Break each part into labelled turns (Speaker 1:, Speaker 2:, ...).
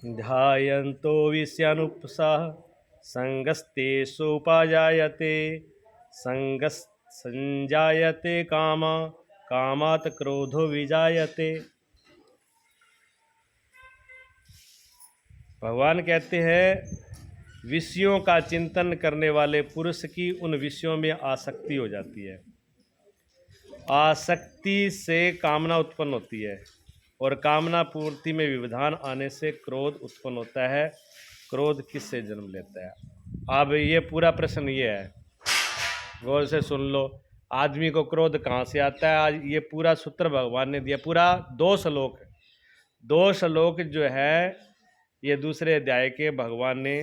Speaker 1: ध्यायन्तो विषयानुपसाः संगस्तेषुपजायते संगस् संजायते कामात् क्रोधो विजायते। भगवान कहते हैं विषयों का चिंतन करने वाले पुरुष की उन विषयों में आसक्ति हो जाती है। आसक्ति से कामना उत्पन्न होती है और कामना पूर्ति में व्यवधान आने से क्रोध उत्पन्न होता है। क्रोध किससे जन्म लेता है? अब ये पूरा प्रश्न ये है, गौर से सुन लो। आदमी को क्रोध कहाँ से आता है? आज ये पूरा सूत्र भगवान ने दिया, पूरा 2 श्लोक है। 2 श्लोक जो है ये दूसरे अध्याय के भगवान ने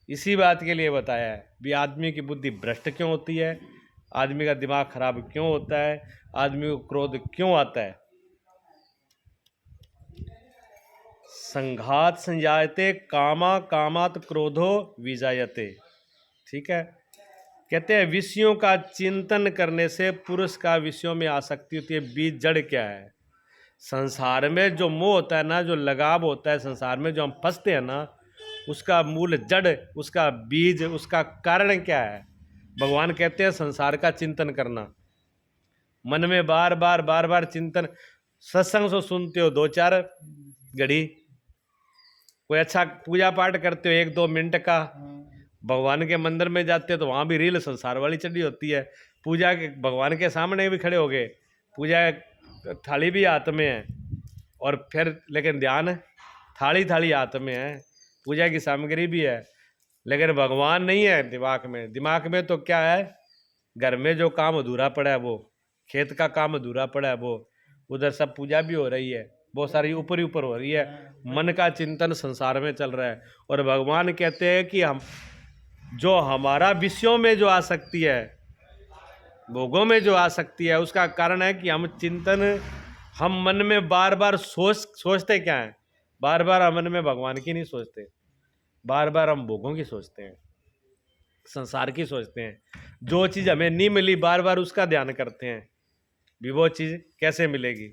Speaker 1: इसी बात के लिए बताया है भी आदमी की बुद्धि भ्रष्ट क्यों होती है, आदमी का दिमाग खराब क्यों होता है, आदमी को क्रोध क्यों आता है। संघात संजायते कामात् क्रोधो विजायते। ठीक है, कहते हैं विषयों का चिंतन करने से पुरुष का विषयों में आसक्ति होती है। बीज जड़ क्या है? संसार में जो मोह होता है ना, जो लगाव होता है संसार में, जो हम फंसते हैं ना, उसका मूल जड़, उसका बीज, उसका कारण क्या है? भगवान कहते हैं संसार का चिंतन करना। मन में बार बार चिंतन। सत्संग से सुनते हो 2-4 घड़ी, कोई अच्छा पूजा पाठ करते हो 1-2 मिनट का, भगवान के मंदिर में जाते हो तो वहाँ भी रील संसार वाली चढ़ी होती है। पूजा के भगवान के सामने भी खड़े हो गए, पूजा थाली भी हाथ में है और फिर लेकिन ध्यान थाली हाथ में है, पूजा की सामग्री भी है लेकिन भगवान नहीं है दिमाग में। दिमाग में तो क्या है? घर में जो काम अधूरा पड़ा है, वो खेत का काम अधूरा पड़ा है, वो उधर सब पूजा भी हो रही है, बहुत सारी ऊपर हो रही है। मन का चिंतन संसार में चल रहा है। और भगवान कहते हैं कि हम जो हमारा विषयों में जो आसक्ति है, भोगों में जो आसक्ति है, उसका कारण है कि हम मन में बार सोचते क्या है? बार हम मन में भगवान की नहीं सोचते, बार हम भोगों की सोचते हैं, संसार की सोचते हैं। जो चीज़ हमें नहीं मिली बार उसका ध्यान करते हैं भी वो चीज़ कैसे मिलेगी।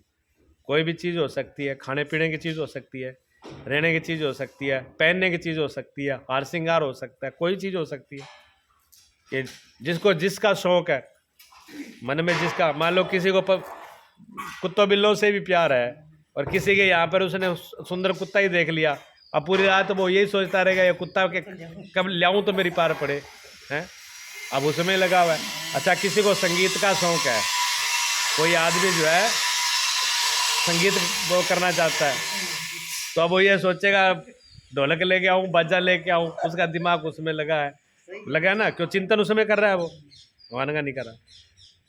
Speaker 1: कोई भी चीज़ हो सकती है, खाने पीने की चीज़ हो सकती है, रहने की चीज़ हो सकती है, पहनने की चीज़ हो सकती है, हार श्रृंगार हो सकता है, कोई चीज़ हो सकती है कि जिसको जिसका शौक है, मन में जिसका। मान लो किसी को कुत्तों बिल्लों से भी प्यार है और किसी के यहाँ पर उसने सुंदर कुत्ता ही देख लिया, अब पूरी रात वो यही सोचता रहेगा ये कुत्ता के कब लाऊं तो मेरी पार पड़े हैं, अब उसमें लगा हुआ है। अच्छा, किसी को संगीत का शौक है, कोई आदमी जो है संगीत वो करना चाहता है तो अब वो ये सोचेगा ढोलक लेके आऊँ, बाजा लेके आऊँ, उसका दिमाग उसमें लगा है ना, क्यों? चिंतन उसमें कर रहा है, वो भगवान का नहीं कर रहा।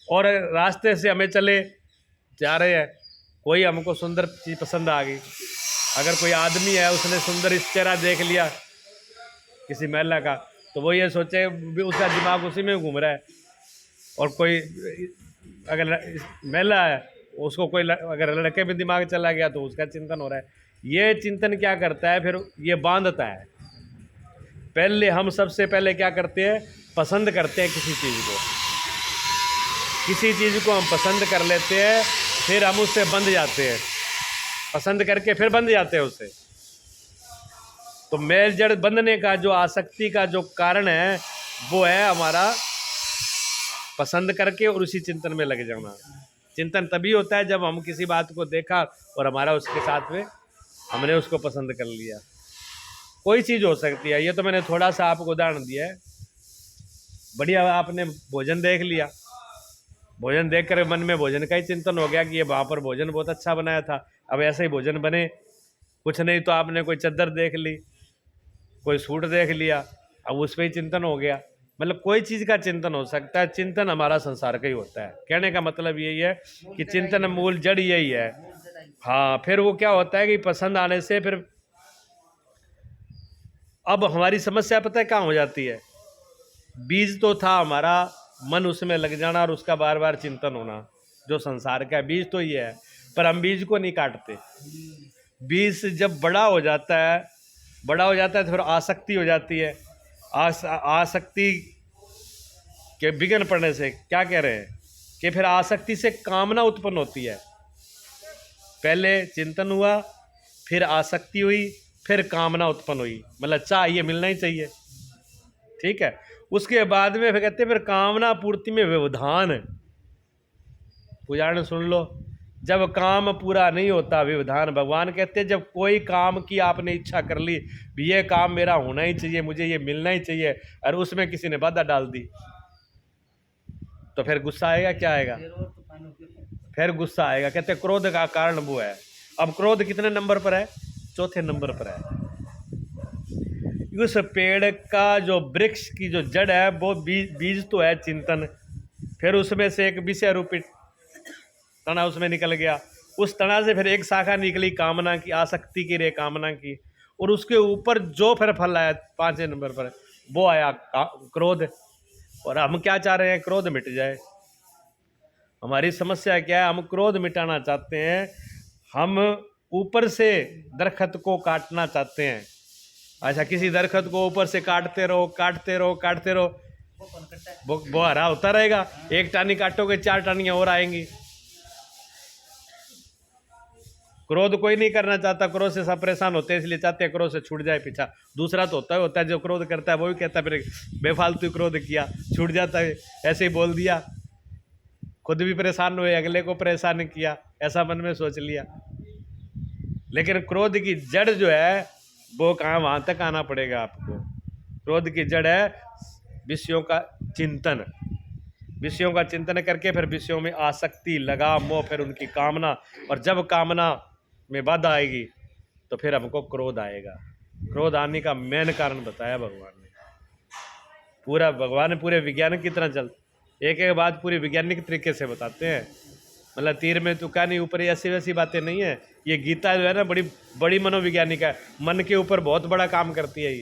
Speaker 1: और रास्ते से हमें चले जा रहे हैं, कोई हमको सुंदर चीज़ पसंद आ गई, अगर कोई आदमी है उसने सुंदर इस चेहरा देख लिया किसी महिला का, तो वो ये सोचे, उसका दिमाग उसी में घूम रहा है। और कोई अगर महिला है, उसको कोई अगर लड़के में दिमाग चला गया तो उसका चिंतन हो रहा है। ये चिंतन क्या करता है फिर? ये बांधता है। पहले हम सबसे पहले क्या करते हैं? पसंद करते हैं किसी चीज़ को हम पसंद कर लेते हैं, फिर हम उससे बंध जाते हैं, पसंद करके फिर बंध जाते हैं उससे। तो मेल जड़ बंधने का जो आसक्ति का जो कारण है वो है हमारा पसंद करके और उसी चिंतन में लग जाना। चिंतन तभी होता है जब हम किसी बात को देखा और हमारा उसके साथ में हमने उसको पसंद कर लिया। कोई चीज़ हो सकती है, ये तो मैंने थोड़ा सा आपको उदाहरण दिया है। बढ़िया, आपने भोजन देख लिया, भोजन देख कर मन में भोजन का ही चिंतन हो गया कि ये वहाँ पर भोजन बहुत अच्छा बनाया था, अब ऐसे ही भोजन बने। कुछ नहीं तो आपने कोई चादर देख ली, कोई सूट देख लिया, अब उस पर ही चिंतन हो गया। मतलब कोई चीज़ का चिंतन हो सकता है। चिंतन हमारा संसार का ही होता है। कहने का मतलब यही है कि चिंतन मूल जड़ यही है। हाँ, फिर वो क्या होता है कि पसंद आने से फिर अब हमारी समस्या पता है कहाँ हो जाती है? बीज तो था हमारा, मन उसमें लग जाना और उसका बार चिंतन होना, जो संसार का बीज तो ये है, पर हम बीज को नहीं काटते। बीज जब बड़ा हो जाता है तो फिर आसक्ति हो जाती है। आसक्ति के विघ्न पड़ने से क्या कह रहे हैं कि फिर आसक्ति से कामना उत्पन्न होती है। पहले चिंतन हुआ, फिर आसक्ति हुई, फिर कामना उत्पन्न हुई, मतलब चाहिए, मिलना ही चाहिए, ठीक है। उसके बाद में फिर कहते हैं फिर कामना पूर्ति में व्यवधान। उदाहरण सुन लो, जब काम पूरा नहीं होता व्यवधान। भगवान कहते हैं जब कोई काम की आपने इच्छा कर ली, भी ये काम मेरा होना ही चाहिए, मुझे ये मिलना ही चाहिए, और उसमें किसी ने बाधा डाल दी, तो फिर गुस्सा आएगा, क्या आएगा? फिर गुस्सा आएगा। कहते हैं क्रोध का कारण वो है। अब क्रोध कितने नंबर पर है? चौथे नंबर पर है। उस पेड़ का जो वृक्ष की जो जड़ है वो बीज तो है चिंतन, फिर उसमें से एक विषय रूपी तना उसमें निकल गया, उस तना से फिर एक शाखा निकली कामना की, आसक्ति की रे कामना की, और उसके ऊपर जो फिर फल आया 5वें नंबर पर वो आया क्रोध। और हम क्या चाह रहे हैं? क्रोध मिट जाए। हमारी समस्या क्या है? हम क्रोध मिटाना चाहते हैं, हम ऊपर से दरख्त को काटना चाहते हैं। अच्छा, किसी दरख्त को ऊपर से काटते रहो काटते रहो काटते रहो, वो हरा होता रहेगा। एक टानी काटोगे 4 टानियां और आएंगी। क्रोध कोई नहीं करना चाहता, क्रोध से सब परेशान होते हैं, इसलिए चाहते हैं क्रोध से छूट जाए पीछा। दूसरा तो होता है जो क्रोध करता है वो भी कहता है फिर बेफालतू क्रोध किया, छूट जाता है, ऐसे ही बोल दिया, खुद भी परेशान हुए, अगले को परेशान किया, ऐसा मन में सोच लिया। लेकिन क्रोध की जड़ जो है वो कहाँ, वहां तक आना पड़ेगा आपको। क्रोध की जड़ है विषयों का चिंतन। विषयों का चिंतन करके फिर विषयों में आसक्ति, लगाव, मोह, फिर उनकी कामना, और जब कामना में बाधा आएगी तो फिर हमको क्रोध आएगा। क्रोध आने का मेन कारण बताया भगवान ने। पूरा भगवान ने पूरे विज्ञान की तरह चल, एक एक बात पूरी वैज्ञानिक तरीके से बताते हैं। मतलब तीर में तुका नहीं, ऊपर ऐसी वैसी बातें नहीं है। ये गीता जो है ना बड़ी बड़ी मनोवैज्ञानिक है, मन के ऊपर बहुत बड़ा काम करती है।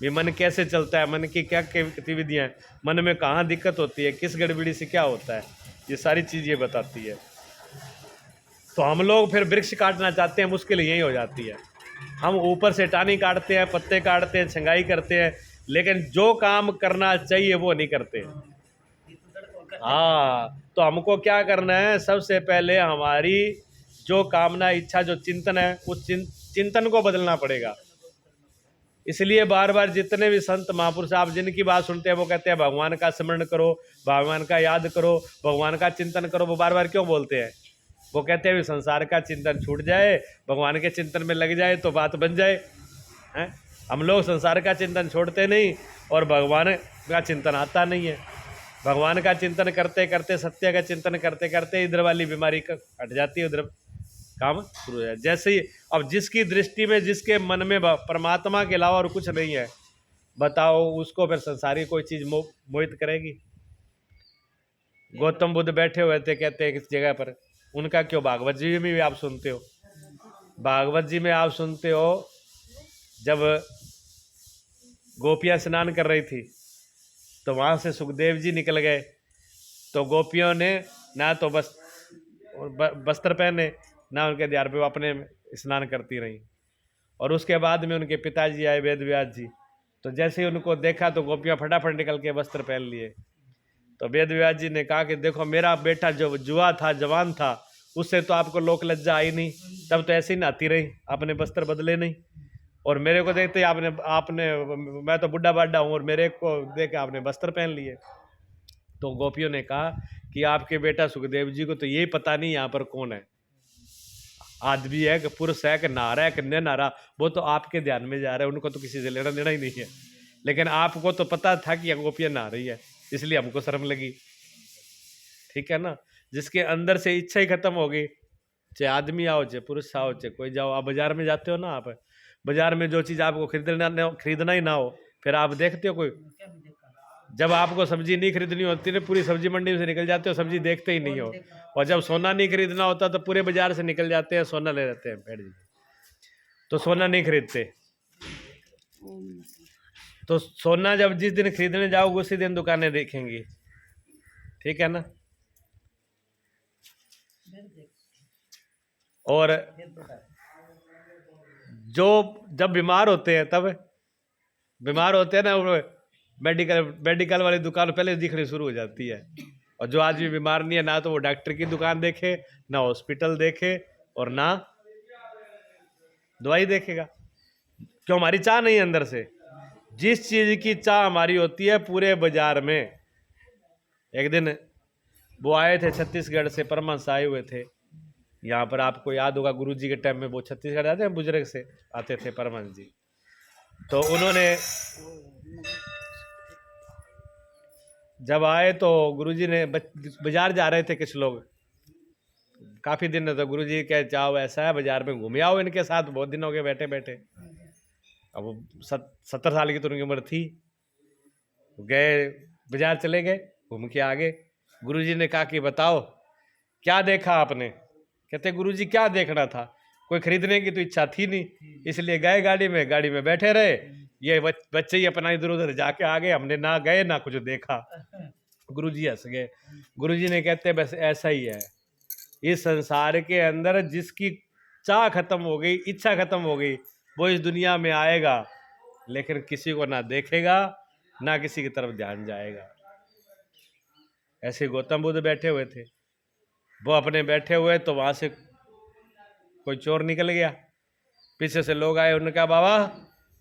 Speaker 1: ये मन कैसे चलता है, मन की क्या गतिविधियाँ हैं, मन में कहाँ दिक्कत होती है, किस गड़बड़ी से क्या होता है, ये सारी चीज़ ये बताती है। तो हम लोग फिर वृक्ष काटना चाहते हैं, मुश्किल यही हो जाती है। हम ऊपर से टानी काटते हैं, पत्ते काटते हैं, छंगाई करते हैं, लेकिन जो काम करना चाहिए वो नहीं करते। हाँ, तो हमको क्या करना है? सबसे पहले हमारी जो कामना, इच्छा, जो चिंतन है, उस चिंतन को बदलना पड़ेगा। इसलिए बार बार जितने भी संत महापुरुष आप जिनकी बात सुनते हैं वो कहते हैं भगवान का स्मरण करो, भगवान का याद करो, भगवान का चिंतन करो। वो बार बार क्यों बोलते हैं? वो कहते हैं भी संसार का चिंतन छूट जाए, भगवान के चिंतन में लग जाए तो बात बन जाए। हैं? हम लोग संसार का चिंतन छोड़ते नहीं और भगवान का चिंतन आता नहीं है। भगवान का चिंतन करते करते, सत्य का चिंतन करते करते इधर वाली बीमारी हट जाती है, उधर काम शुरू हो जाए। जैसे ही अब जिसकी दृष्टि में, जिसके मन में परमात्मा के अलावा और कुछ नहीं है, बताओ उसको फिर संसारी कोई चीज़ मोहित करेगी? गौतम बुद्ध बैठे हुए थे, कहते हैं किस जगह पर, उनका क्यों भागवत जी में भी आप सुनते हो, भागवत जी में आप सुनते हो जब गोपियाँ स्नान कर रही थी तो वहाँ से सुखदेव जी निकल गए, तो गोपियों ने ना तो वस्त्र पहने, ना उनके द्वार पे अपने स्नान करती रहीं। और उसके बाद में उनके पिताजी आए वेद व्यास जी, तो जैसे ही उनको देखा तो गोपियाँ फटाफट निकल के वस्त्र पहन लिए। तो वेद व्यास जी ने कहा कि देखो मेरा बेटा जो जुआ था, जवान था, उससे तो आपको लोक लज्जा आई नहीं, तब तो ऐसे ही नहाती रही, अपने वस्त्र बदले नहीं, और मेरे को देखते ही आपने मैं तो बुढ़ा बाढ़ा हूँ और मेरे को देख के आपने वस्त्र पहन लिए। तो गोपियों ने कहा कि आपके बेटा सुखदेव जी को तो यही पता नहीं यहाँ पर कौन है, आदमी है कि पुरुष है कि नारा है कि न नारा, वो तो आपके ध्यान में जा रहा है, उनको तो किसी से लेना देना ही नहीं है। लेकिन आपको तो पता था कि गोपियाँ नहा रही है, इसलिए हमको शर्म लगी। ठीक है ना? जिसके अंदर से इच्छा ही खत्म हो गई, चाहे आदमी आओ, चाहे पुरुष आओ, चाहे कोई जाओ। आप बाजार में जाते हो ना, आप बाजार में जो चीज़ आपको खरीदना ही ना हो, फिर आप देखते हो कोई, जब आपको सब्जी नहीं खरीदनी होती ना, पूरी सब्जी मंडी से निकल जाते हो, सब्जी देखते ही नहीं हो। और जब सोना नहीं खरीदना होता तो पूरे बाजार से निकल जाते हैं, सोना ले लेते हैं, बैठ जी, तो सोना नहीं खरीदते। तो सोना जब जिस दिन खरीदने जाओगे उसी दिन दुकानें देखेंगी। ठीक है ना? और जो जब बीमार होते हैं, तब बीमार होते हैं ना, मेडिकल वाली दुकान पहले दिखनी शुरू हो जाती है। और जो आदमी बीमार नहीं है, ना तो वो डॉक्टर की दुकान देखे, ना हॉस्पिटल देखे, और ना दवाई देखेगा। क्यों? हमारी चाह नहीं है अंदर से। जिस चीज़ की चाह हमारी होती है पूरे बाजार में। एक दिन वो आए थे छत्तीसगढ़ से, परमहंस आए हुए थे यहाँ पर। आपको याद होगा गुरु जी के टाइम में वो छत्तीसगढ़ जाते हैं, बुजुर्ग से आते थे परमहंस जी। तो उन्होंने जब आए तो गुरुजी ने बाजार जा रहे थे कुछ लोग, काफ़ी दिन, तो गुरुजी कहे जाओ ऐसा है बाजार में घूम आओ इनके साथ, बहुत दिन हो गए बैठे बैठे। अब वो 70 साल की तो उनकी उम्र थी। गए बाजार, चले गए, घूम के आ गए। गुरुजी ने कहा कि बताओ क्या देखा आपने? कहते गुरुजी क्या देखना था, कोई खरीदने की तो इच्छा थी नहीं, इसलिए गए गाड़ी में बैठे रहे। ये बच्चे ही अपना इधर उधर जाके आ गए, हमने ना गए ना कुछ देखा। गुरुजी हंस गए। गुरुजी ने कहते बस ऐसा ही है इस संसार के अंदर, जिसकी चाह खत्म हो गई, इच्छा खत्म हो गई, वो इस दुनिया में आएगा लेकिन किसी को ना देखेगा ना किसी की तरफ ध्यान जाएगा। ऐसे गौतम बुद्ध बैठे हुए थे, वो अपने बैठे हुए तो वहां से कोई चोर निकल गया। पीछे से लोग आए, उन्होंने कहा बाबा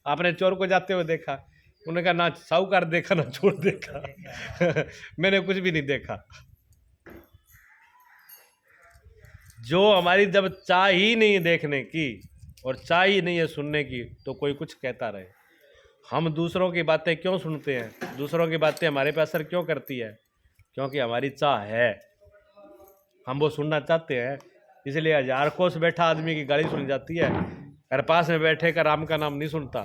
Speaker 1: आपने चोर को जाते हुए देखा? उन्होंने कहा ना साहूकार देखा ना चोर देखा मैंने कुछ भी नहीं देखा। जो हमारी जब चाह ही नहीं देखने की और चाह ही नहीं है सुनने की, तो कोई कुछ कहता रहे। हम दूसरों की बातें क्यों सुनते हैं? दूसरों की बातें हमारे पे असर क्यों करती है? क्योंकि हमारी चाह है, हम वो सुनना चाहते हैं। इसलिए 1000 कोस बैठा आदमी की गाली सुन जाती है, और पास में बैठे का राम का नाम नहीं सुनता।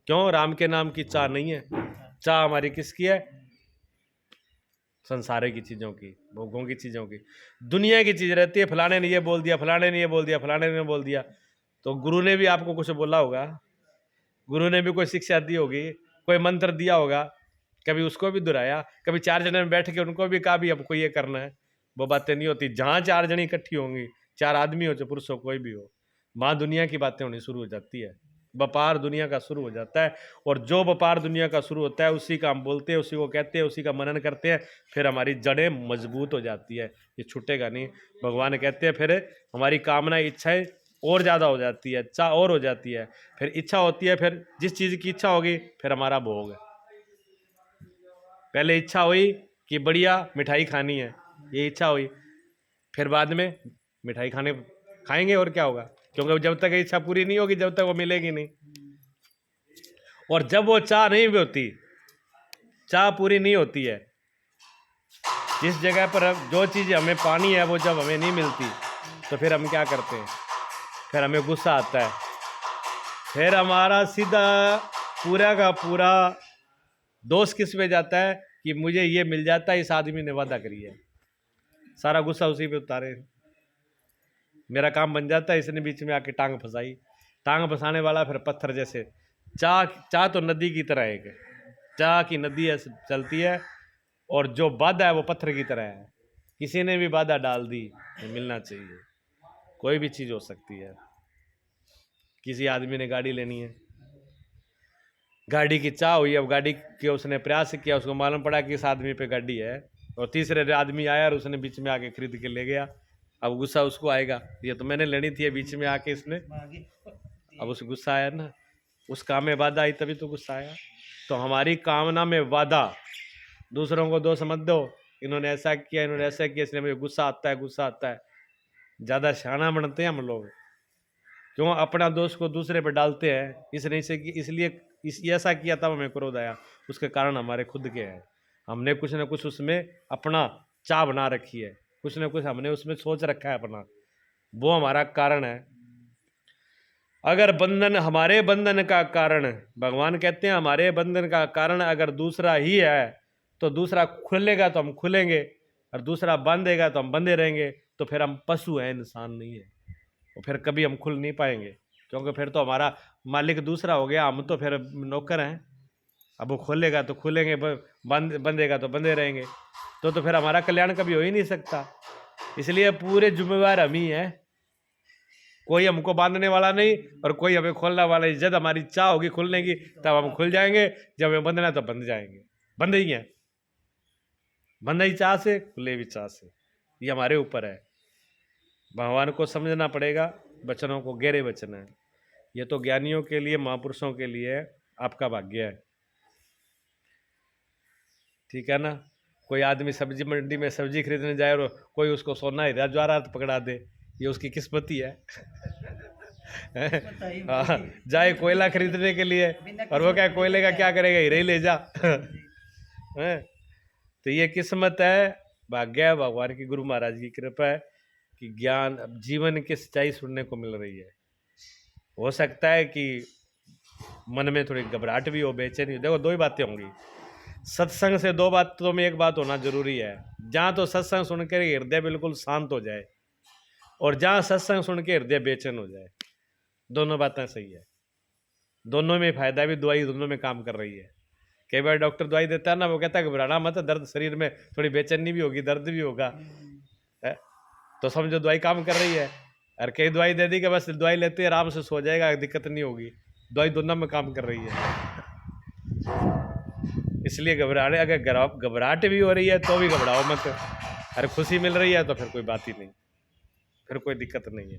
Speaker 1: क्यों? राम के नाम की चाह नहीं है। चाह हमारी किसकी है? संसार की चीज़ों की, भोगों की चीज़ों की, दुनिया की चीज़ रहती है। फलाने ने ये बोल दिया, फलाने ने ये बोल दिया, फलाने ने बोल दिया। तो गुरु ने भी आपको कुछ बोला होगा, गुरु ने भी कोई शिक्षा दी होगी, कोई मंत्र दिया होगा, कभी उसको भी दोहराया, कभी 4 जने में बैठ के उनको भी कहा भी हमको ये करना है। वो बातें नहीं होती। जहाँ 4 जनी इकट्ठी होंगी, 4 आदमी हो चाहे पुरुष हो, कोई भी हो, वहाँ दुनिया की बातें होनी शुरू हो जाती है। व्यापार दुनिया का शुरू हो जाता है, और जो व्यापार दुनिया का शुरू होता है उसी का हम बोलते हैं, उसी को कहते हैं, उसी का मनन करते हैं। फिर हमारी जड़ें मजबूत हो जाती है, ये छूटेगा नहीं। भगवान कहते हैं फिर हमारी कामना इच्छाएं और ज़्यादा हो जाती है, चाह और हो जाती है, फिर इच्छा होती है, फिर जिस चीज़ की इच्छा होगी फिर हमारा भोग है। पहले इच्छा हुई कि बढ़िया मिठाई खानी है, ये इच्छा हुई, फिर बाद में मिठाई खाएंगे और क्या होगा? क्योंकि जब तक इच्छा पूरी नहीं होगी, जब तक वो मिलेगी नहीं। और जब वो चाह नहीं भी होती, चाह पूरी नहीं होती है, जिस जगह पर जो चीज़ हमें पानी है वो जब हमें नहीं मिलती, तो फिर हम क्या करते हैं? फिर हमें गुस्सा आता है। फिर हमारा सीधा पूरा का पूरा दोष किस पे जाता है कि मुझे ये मिल जाता है, इस आदमी ने वादा करी है, सारा गुस्सा उसी पे उतारे। मेरा काम बन जाता है, इसने बीच में आके टांग फंसाई। टांग फंसाने वाला फिर पत्थर जैसे। चाह तो नदी की तरह है, चाह की नदी ऐसे चलती है, और जो बाधा है वो पत्थर की तरह है। किसी ने भी बाधा डाल दी तो मिलना चाहिए। कोई भी चीज़ हो सकती है। किसी आदमी ने गाड़ी लेनी है, गाड़ी की चाह हुई, अब गाड़ी के उसने प्रयास किया, उसको मालूम पड़ा कि इस आदमी पे गाड़ी है, और तीसरे आदमी आया और उसने बीच में आके खरीद के ले गया। अब गुस्सा उसको आएगा, ये तो मैंने लेनी थी, बीच में आके इसने, अब उस गुस्सा आया ना, उस काम में बाधा आई तभी तो गुस्सा आया। तो हमारी कामना में बाधा, दूसरों को दोष मत दो, इन्होंने ऐसा किया, इन्होंने ऐसा किया, इसलिए मुझे गुस्सा आता है, गुस्सा आता है। ज़्यादा शाना बनते हैं हम लोग, क्यों अपना दोष को दूसरे पर डालते हैं? इसने इसे इसलिए ऐसा किया तब हमें क्रोध आया, उसके कारण हमारे खुद के हैं। हमने कुछ ना कुछ उसमें अपना चाह बना रखी है, कुछ ना कुछ हमने उसमें सोच रखा है अपना, वो हमारा कारण है। अगर बंधन, हमारे बंधन का कारण, भगवान कहते हैं हमारे बंधन का कारण अगर दूसरा ही है, तो दूसरा खुलेगा तो हम खुलेंगे, और दूसरा बांधेगा तो हम बंधे रहेंगे। तो फिर हम पशु हैं, इंसान नहीं है, और फिर कभी हम खुल नहीं पाएंगे, क्योंकि फिर तो हमारा मालिक दूसरा हो गया, हम तो फिर नौकर हैं। अब वो खोलेगा तो खुलेंगे, बंधेगा तो बंधे रहेंगे, तो फिर हमारा कल्याण कभी हो ही नहीं सकता। इसलिए पूरे जिम्मेवार हम ही हैं, कोई हमको बांधने वाला नहीं और कोई हमें खोलने वाला नहीं। जब हमारी चाह होगी खुलने की तब हम खुल जाएंगे, जब हमें बंधना तो बंध जाएंगे। बंधे ही हैं, बंधे ही चाह से, खुले भी चाह से, ये हमारे ऊपर है। भगवान को समझना पड़ेगा, वचनों को गहरे वचन है। ये तो ज्ञानियों के लिए, महापुरुषों के लिए आपका भाग्य है, ठीक है ना। कोई आदमी सब्जी मंडी में सब्जी खरीदने जाए और कोई उसको सोना हीरा जवाहरात पकड़ा दे, ये उसकी किस्मत ही है। हाँ, जाए कोयला खरीदने के लिए और वो क्या कोयले का क्या करेगा, हीरे ही ले जा। हैं? तो ये किस्मत है, भाग्य है, भगवान की, गुरु महाराज की कृपा है कि ज्ञान, जीवन की सच्चाई सुनने को मिल रही है। हो सकता है कि मन में थोड़ी घबराहट भी हो, बेचैनी हो। देखो दो ही बातें होंगी, सत्संग से दो बातों में एक बात होना जरूरी है। जहाँ तो सत्संग सुनकर हृदय बिल्कुल शांत हो जाए और जहाँ सत्संग सुन के हृदय बेचैन हो जाए, दोनों बातें सही है। दोनों में फायदा भी, दवाई दोनों में काम कर रही है। कई बार डॉक्टर दवाई देता है ना, वो कहता है घबराना मत, दर्द शरीर में थोड़ी बेचैनी भी होगी, दर्द भी होगा, है? तो समझो दवाई काम कर रही है। और कई दवाई दे दी कि बस दवाई लेते ही आराम से सो जाएगा, दिक्कत नहीं होगी, दवाई दोनों में काम कर रही है। इसलिए घबराने, अगर घबराहट भी हो रही है तो भी घबराओ मत, अरे खुशी मिल रही है तो फिर कोई बात ही नहीं, फिर कोई दिक्कत नहीं है।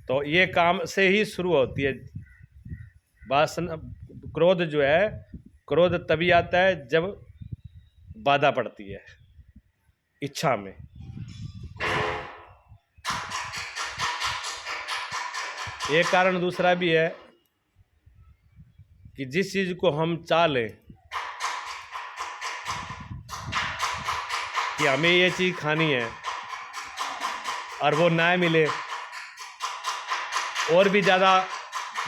Speaker 1: तो ये काम से ही शुरू होती है वासना। क्रोध जो है, क्रोध तभी आता है जब बाधा पड़ती है इच्छा में। एक कारण दूसरा भी है कि जिस चीज को हम चाह लें कि हमें ये चीज खानी है और वो ना मिले, और भी ज़्यादा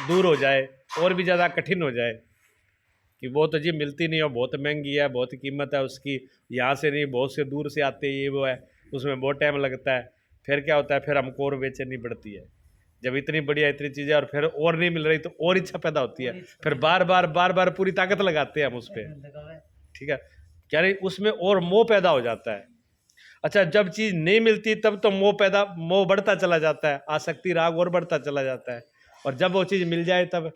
Speaker 1: दूर हो जाए, और भी ज़्यादा कठिन हो जाए कि वो तो जी मिलती नहीं, और बहुत महंगी है, बहुत कीमत है उसकी, यहाँ से नहीं बहुत से दूर से आते, ये वो है, उसमें बहुत टाइम लगता है। फिर क्या होता है, फिर हमको और बेचैनी बढ़ती है। जब इतनी बढ़िया इतनी चीज़ें और फिर और नहीं मिल रही तो और इच्छा पैदा होती है, फिर बार बार पूरी ताकत लगाते हैं हम उस पर, ठीक है, क्या नहीं, उसमें और मोह पैदा हो जाता है। अच्छा, जब चीज़ नहीं मिलती तब तो मोह बढ़ता चला जाता है, आसक्ति राग और बढ़ता चला जाता है। और जब वो चीज़ मिल जाए तब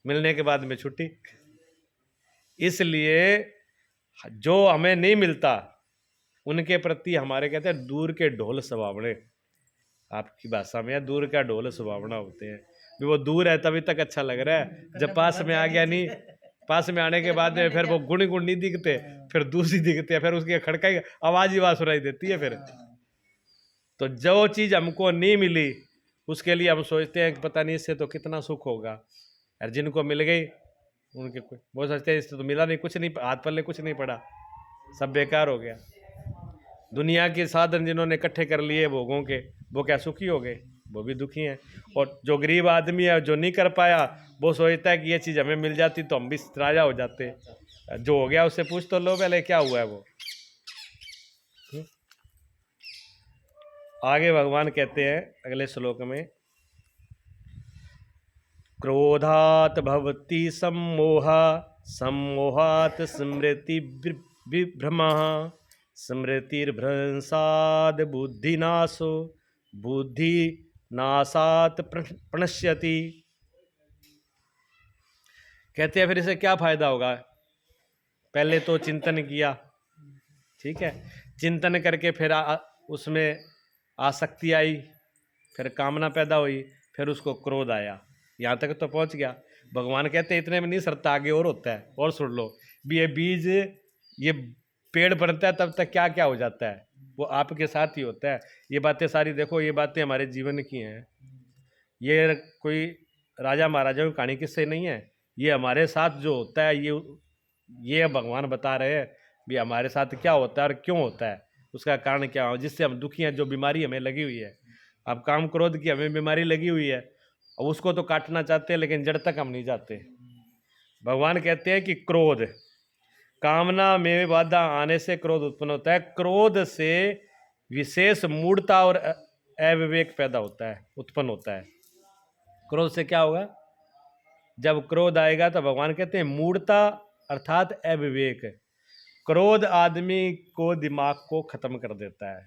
Speaker 1: मिलने के बाद में छुट्टी। इसलिए जो हमें नहीं मिलता उनके प्रति हमारे कहते हैं दूर के ढोल सुहावने, आपकी भाषा में है दूर का ढोल सुहावना होते हैं। भी वो दूर है तभी तक अच्छा लग रहा है, जब पास में आ गया नहीं, पास में आने के बाद में फिर वो गुण गुण नहीं दिखते, फिर दूसरी दिखते हैं, फिर उसकी खड़काई आवाज ही आवाज सुनाई देती है फिर। तो जो चीज़ हमको नहीं मिली उसके लिए हम सोचते हैं कि पता नहीं इससे तो कितना सुख होगा, और जिनको मिल गई उनके वो सोचते हैं इससे तो मिला नहीं, कुछ नहीं, हाथ पल्ले कुछ नहीं पड़ा, सब बेकार हो गया। दुनिया के साधन जिन्होंने इकट्ठे कर लिए भोगों के, वो क्या सुखी हो गए, वो भी दुखी हैं। और जो गरीब आदमी है जो नहीं कर पाया, वो सोचता है कि ये चीज़ हमें मिल जाती तो हम भी राजा हो जाते। जो हो गया उससे पूछ तो लो पहले क्या हुआ है वो। आगे भगवान कहते हैं अगले श्लोक में, क्रोधात भवति सम्मोहा, सम्मोहात स्मृति विभ्रमः, स्मृतिर्भ्रंसाद बुद्धिनाशो, बुद्धि नाशात प्रणश्यति। कहते हैं फिर इसे क्या फायदा होगा, पहले तो चिंतन किया, ठीक है, चिंतन करके फिर उसमें आसक्ति आई, फिर कामना पैदा हुई, फिर उसको क्रोध आया, यहाँ तक तो पहुँच गया। भगवान कहते हैं इतने में नहीं सरता, आगे और होता है, और सुन लो भी, ये बीज, ये पेड़ बनता है तब तक क्या क्या हो जाता है, वो आपके साथ ही होता है। ये बातें सारी देखो, ये बातें हमारे जीवन की हैं, ये कोई राजा महाराजाओं की कहानी किससे नहीं है, ये हमारे साथ जो होता है, ये भगवान बता रहे हैं भी हमारे साथ क्या होता है और क्यों होता है, उसका कारण क्या हो, जिससे हम दुखी हैं, जो बीमारी हमें लगी हुई है। अब काम क्रोध की हमें बीमारी लगी हुई है, अब उसको तो काटना चाहते हैं लेकिन जड़ तक हम नहीं जाते। भगवान कहते हैं कि क्रोध, कामना में बाधा आने से क्रोध उत्पन्न होता है, क्रोध से विशेष मूढ़ता और अविवेक पैदा होता है, उत्पन्न होता है। क्रोध से क्या होगा, जब क्रोध आएगा तो भगवान कहते हैं मूढ़ता अर्थात अविवेक, क्रोध आदमी को, दिमाग को खत्म कर देता है।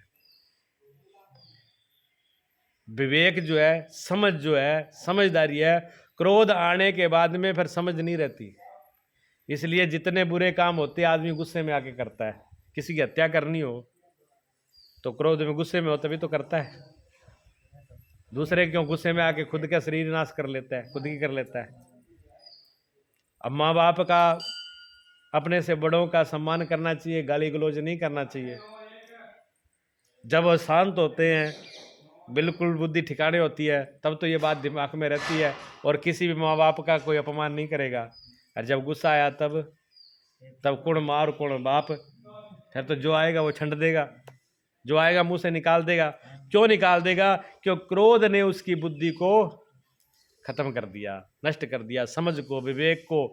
Speaker 1: विवेक जो है, समझ जो है, समझदारी है, क्रोध आने के बाद में फिर समझ नहीं रहती। इसलिए जितने बुरे काम होते हैं आदमी गुस्से में आके करता है। किसी की हत्या करनी हो तो क्रोध में, गुस्से में हो तभी तो करता है। दूसरे क्यों गुस्से में आके खुद का शरीर नाश कर लेता है, खुद ही कर लेता है। अब माँ बाप का, अपने से बड़ों का सम्मान करना चाहिए, गाली गलौज नहीं करना चाहिए। जब वो शांत होते हैं, बिल्कुल बुद्धि ठिकाने होती है, तब तो ये बात दिमाग में रहती है और किसी भी माँ बाप का कोई अपमान नहीं करेगा। और जब गुस्सा आया तब कौन माँ और कौन बाप, फिर तो जो आएगा वो छंड देगा, जो आएगा मुंह से निकाल देगा। क्यों निकाल देगा? क्यों क्रोध ने उसकी बुद्धि को खत्म कर दिया, नष्ट कर दिया, समझ को, विवेक को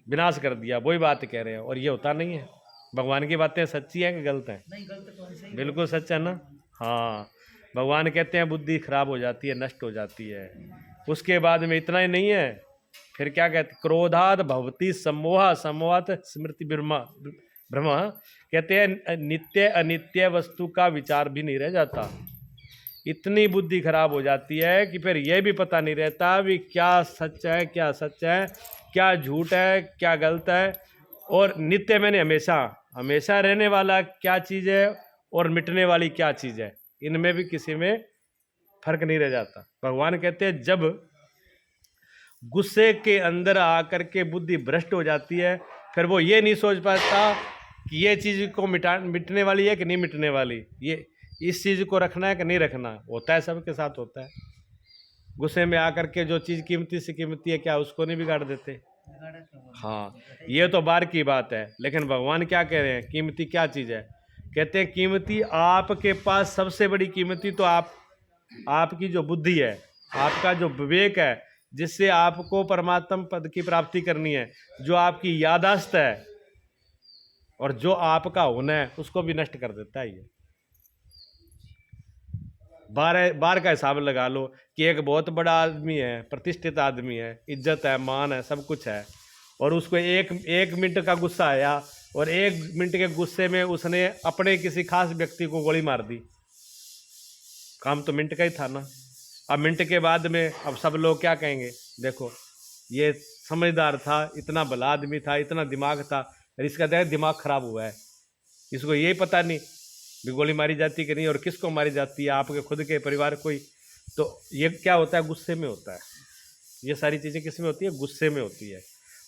Speaker 1: विनाश कर दिया। वही बात कह रहे हैं, और ये होता नहीं है। भगवान की बातें सच्ची है कि गलत है?
Speaker 2: नहीं, गलत तो नहीं,
Speaker 1: बिल्कुल सच है ना। हाँ, भगवान कहते हैं बुद्धि खराब हो जाती है, नष्ट हो जाती है। उसके बाद में इतना ही नहीं है, फिर क्या कहते? क्रोधाद भवती सम्मोहा, सम्मोहात स्मृति भ्रम, कहते हैं नित्य अनित्य वस्तु का विचार भी नहीं रह जाता। इतनी बुद्धि खराब हो जाती है कि फिर यह भी पता नहीं रहता भी क्या सच है, क्या सच है, क्या झूठ है, क्या गलत है। और नित्य मैंने हमेशा, हमेशा रहने वाला क्या चीज़ है और मिटने वाली क्या चीज़ है, इनमें भी किसी में फर्क नहीं रह जाता। भगवान कहते हैं जब गुस्से के अंदर आकर के बुद्धि भ्रष्ट हो जाती है, फिर वो ये नहीं सोच पाता कि ये चीज़ को मिटने वाली है कि नहीं मिटने वाली, ये इस चीज़ को रखना है कि नहीं रखना। होता है, सबके साथ होता है। गुस्से में आकर के जो चीज़ कीमती से कीमती है, क्या उसको नहीं बिगाड़ देते? हाँ, ये तो बार की बात है। लेकिन भगवान क्या कह रहे हैं? कीमती क्या चीज़ है? कहते हैं कीमती, आपके पास सबसे बड़ी कीमती तो आपकी जो बुद्धि है, आपका जो विवेक है, जिससे आपको परमात्मा पद की प्राप्ति करनी है, जो आपकी यादाश्त है और जो आपका होना है, उसको भी नष्ट कर देता है ये। बार का हिसाब लगा लो कि एक बहुत बड़ा आदमी है, प्रतिष्ठित आदमी है, इज्जत है, मान है, सब कुछ है, और उसको एक मिनट का गुस्सा आया और 1 मिनट के गुस्से में उसने अपने किसी खास व्यक्ति को गोली मार दी। काम तो मिनट का ही था ना। अब मिनट के बाद में अब सब लोग क्या कहेंगे? देखो, ये समझदार था, इतना भला आदमी था, इतना दिमाग था, और इसका देखो दिमाग खराब हुआ है। इसको यही पता नहीं भी गोली मारी जाती कि नहीं, और किसको मारी जाती है, आपके खुद के परिवार कोई। तो ये क्या होता है? गुस्से में होता है। ये सारी चीज़ें किस में होती है? गुस्से में होती है।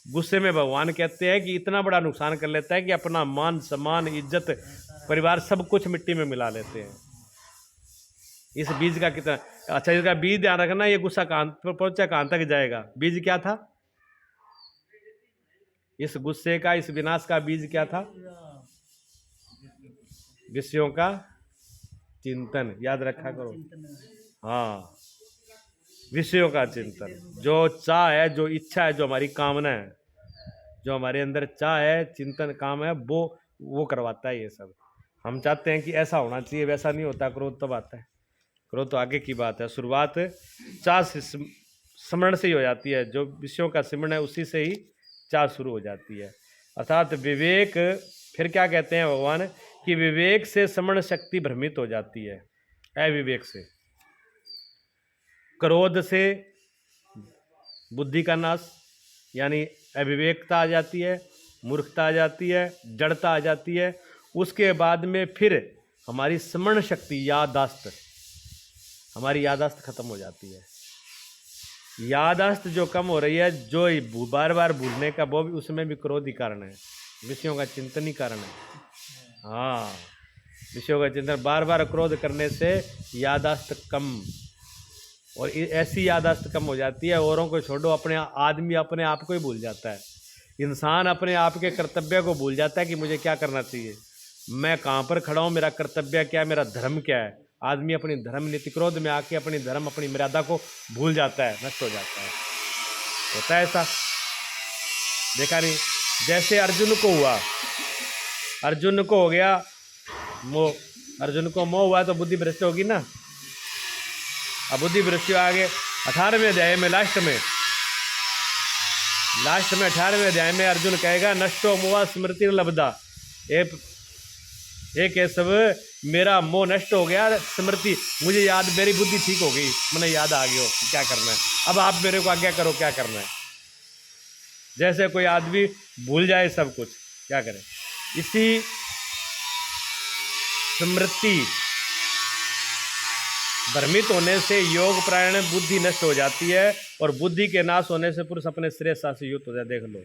Speaker 1: गुस्से में भगवान कहते हैं कि इतना बड़ा नुकसान कर लेता है कि अपना मान, सम्मान, इज्जत, परिवार, सब कुछ मिट्टी में मिला लेते हैं। इस बीज का कितना अच्छा, इसका बीज ध्यान रखना, ये गुस्सा कहाँ पहुंचा, कहाँ तक जाएगा। बीज क्या था? इस गुस्से का, इस विनाश का बीज क्या था? विषयों का चिंतन। याद रखा करो। हाँ, विषयों का चिंतन। जो चाह है, जो इच्छा है, जो हमारी कामना है, जो हमारे अंदर चाह है, चिंतन, काम है, वो करवाता है ये सब। हम चाहते हैं कि ऐसा होना चाहिए, वैसा नहीं होता। क्रोध तब आता है। क्रोध तो आगे की बात है। शुरुआत चाह से, स्मरण से ही हो जाती है। जो विषयों का स्मरण है, उसी से ही चाह शुरू हो जाती है। अर्थात विवेक, फिर क्या कहते हैं भगवान कि विवेक से स्मरण शक्ति भ्रमित हो जाती है, अविवेक से। क्रोध से बुद्धि का नाश, यानी अविवेकता आ जाती है, मूर्खता आ जाती है, जड़ता आ जाती है। उसके बाद में फिर हमारी स्मरण शक्ति, याददाश्त, हमारी याददाश्त खत्म हो जाती है। याददाश्त जो कम हो रही है, जो बार बार भूलने का, वो भी, उसमें भी क्रोध ही कारण है, विषयों का चिंतन ही कारण है। हाँ, विषयों का चिंतन, बार बार क्रोध करने से याददाश्त कम, और ऐसी याददाश्त कम हो जाती है, औरों को छोड़ो, अपने आदमी अपने आप को ही भूल जाता है। इंसान अपने आप के कर्तव्य को भूल जाता है कि मुझे क्या करना चाहिए, मैं कहाँ पर खड़ा हूँ, मेरा कर्तव्य क्या है, मेरा धर्म क्या है। आदमी अपनी धर्म नीति, क्रोध में आके अपनी धर्म, अपनी मर्यादा को भूल जाता है, नष्ट हो जाता है। होता है ऐसा, देखा नहीं? जैसे अर्जुन को हुआ, अर्जुन को हो गया मोह, अर्जुन को मोह हुआ तो बुद्धि भ्रष्ट होगी ना। अब बुद्धि भ्रष्ट आगे 18वें अध्याय में, लास्ट में 18वें अध्याय में अर्जुन कहेगा नष्टो मोह स्मृति लब्धा। हे केशव, मेरा मोह नष्ट हो गया, स्मृति, मुझे याद, मेरी बुद्धि ठीक हो गई, मैंने याद आ गया क्या करना है। अब आप मेरे को आज्ञा करो क्या करना है। जैसे कोई आदमी भूल जाए सब कुछ, क्या करे। इसी स्मृति भ्रमित होने से योग प्राण बुद्धि नष्ट हो जाती है, और बुद्धि के नाश होने से पुरुष अपने श्रेष्ठ से युक्त हो जाए। देख लो,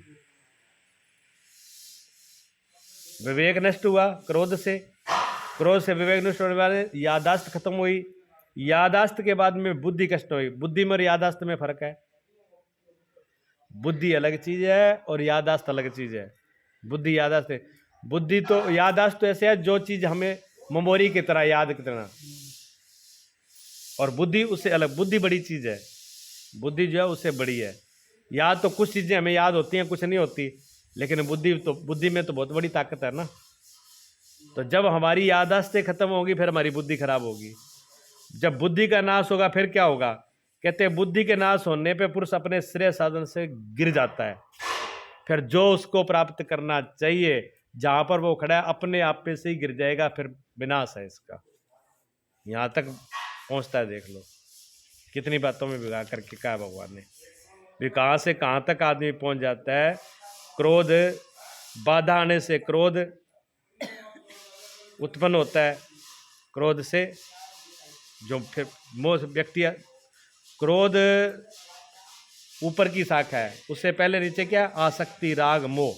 Speaker 1: विवेक नष्ट हुआ क्रोध से, क्रोध से विवेक नष्ट होने वाले, यादाश्त खत्म हुई, यादाश्त के बाद में बुद्धि कष्ट हुई। बुद्धि में और यादाश्त में फर्क है। बुद्धि अलग चीज है और यादाश्त अलग चीज है। बुद्धि यादाश्त है, बुद्धि तो यादाश्त तो ऐसे है जो चीज हमें मेमोरी की तरह याद की तरह, और बुद्धि उससे अलग। बुद्धि बड़ी चीज है, बुद्धि जो है उससे बड़ी है। याद तो कुछ चीजें हमें याद होती हैं, कुछ नहीं होती, लेकिन बुद्धि में तो बहुत बड़ी ताकत है ना। तो जब हमारी यादाश्तें खत्म होगी फिर हमारी बुद्धि खराब होगी। जब बुद्धि का नाश होगा फिर क्या होगा? कहते हैं बुद्धि के नाश होने पे पुरुष अपने श्रेय साधन से गिर जाता है। फिर जो उसको प्राप्त करना चाहिए, जहां पर वो खड़ा है, अपने आप पे से ही गिर जाएगा। फिर विनाश है इसका। यहां तक पहुंचता है। देख लो कितनी बातों में भिगा करके कहा भगवान ने। भी कहां से कहां तक आदमी पहुंच जाता है। क्रोध, बाधा आने से क्रोध उत्पन्न होता है। क्रोध से जो फिर मोह व्यक्ति, क्रोध ऊपर की शाखा है, उससे पहले नीचे क्या? आसक्ति, राग, मोह।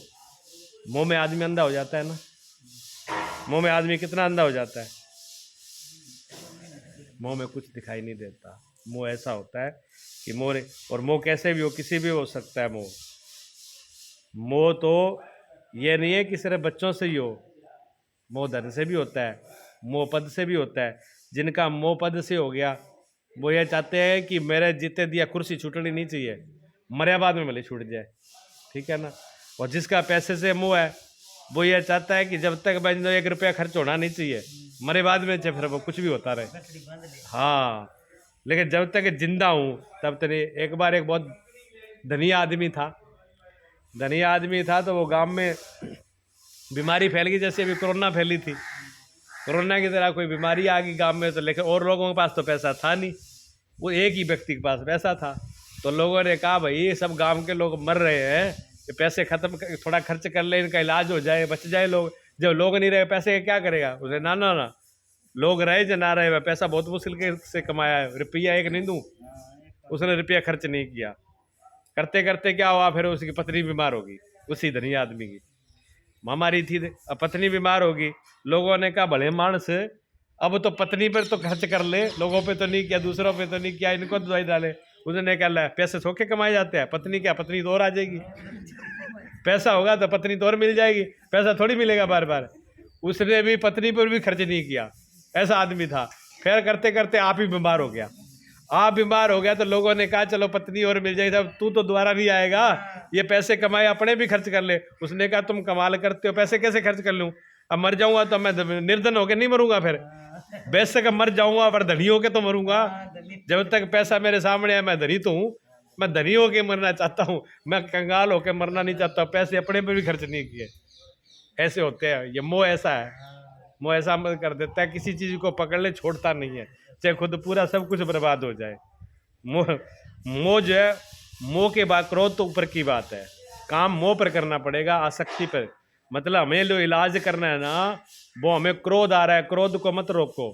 Speaker 1: मोह में आदमी अंधा हो जाता है ना। मोह में आदमी कितना अंधा हो जाता है। मोह में कुछ दिखाई नहीं देता। मोह ऐसा होता है कि मोह, और मोह कैसे भी हो, किसी भी हो सकता है मोह। मोह तो ये नहीं है कि सिर्फ बच्चों से ही हो, मोह धन से भी होता है, मोह पद से भी होता है। जिनका मोह पद से हो गया वो ये चाहते हैं कि मेरे जीते दिया कुर्सी छूटनी नहीं चाहिए, मरे बाद में भले छूट जाए, ठीक है ना। और जिसका पैसे से मोह है वो ये चाहता है कि जब तक बंद 1 रुपया खर्च होना नहीं चाहिए, मरे बाद में चाहे फिर वो कुछ भी होता रहे। हाँ, लेकिन जब तक जिंदा हूँ तब तक। एक बार एक बहुत धनी आदमी था, तो वो गांव में बीमारी फैल गई, जैसे अभी कोरोना फैली थी। कोरोना की तरह कोई बीमारी आ गई गांव में, तो लेकिन और लोगों के पास तो पैसा था नहीं, वो एक ही व्यक्ति के पास पैसा था। तो लोगों ने कहा भाई ये सब गांव के लोग मर रहे हैं, ये पैसे खत्म थोड़ा खर्च कर ले, इनका इलाज हो जाए, बच जाए लोग। जब लोग नहीं रहे पैसे क्या करेगा? उसे ना ना ना, लोग रहे जो ना रहे, पैसा बहुत मुश्किल से कमाया है, रुपया एक नहीं दूँ। उसने रुपया खर्च नहीं किया। करते करते क्या हुआ, फिर उसकी पत्नी बीमार होगी, उसी धनी आदमी की महामारी थी। अब पत्नी बीमार होगी, लोगों ने कहा भले मानस, अब तो पत्नी पर तो खर्च कर ले, लोगों पे तो नहीं किया, दूसरों पे तो नहीं किया, इनको दवाई डाले। उसने कहा पैसे धोखे कमाए जाते हैं, पत्नी क्या, पत्नी तो और आ जाएगी। पैसा होगा तो पत्नी तो और मिल जाएगी, पैसा थोड़ी मिलेगा बार बार। उसने भी पत्नी पर भी खर्च नहीं किया, ऐसा आदमी था। फिर करते करते आप ही बीमार हो गया। आप बीमार हो गया तो लोगों ने कहा चलो पत्नी और मिल जाएगी, तब तू तो दोबारा नहीं आएगा, ये पैसे कमाए अपने भी खर्च कर ले। उसने कहा तुम कमाल करते हो, पैसे कैसे खर्च कर लूँ? अब मर जाऊंगा तो मैं निर्धन होकर नहीं मरूंगा, फिर बेशक मर जाऊंगा पर धनी होके तो मरूंगा। जब तक पैसा मेरे सामने है मैं धनी तो हूँ, मैं धनी होके मरना चाहता हूँ, मैं कंगाल होके मरना नहीं चाहता। पैसे अपने पे भी खर्च नहीं किए। ऐसे होते हैं, ये मोह ऐसा है। मोह ऐसा मत कर देता है, किसी चीज को पकड़ ले छोड़ता नहीं है, चाहे खुद पूरा सब कुछ बर्बाद हो जाए। मोह, मोह जो है, मोह के बाद क्रोध तो ऊपर की बात है, काम मोह पर करना पड़ेगा, आसक्ति पर। मतलब हमें जो इलाज करना है ना, वो हमें क्रोध आ रहा है, क्रोध को मत रोको।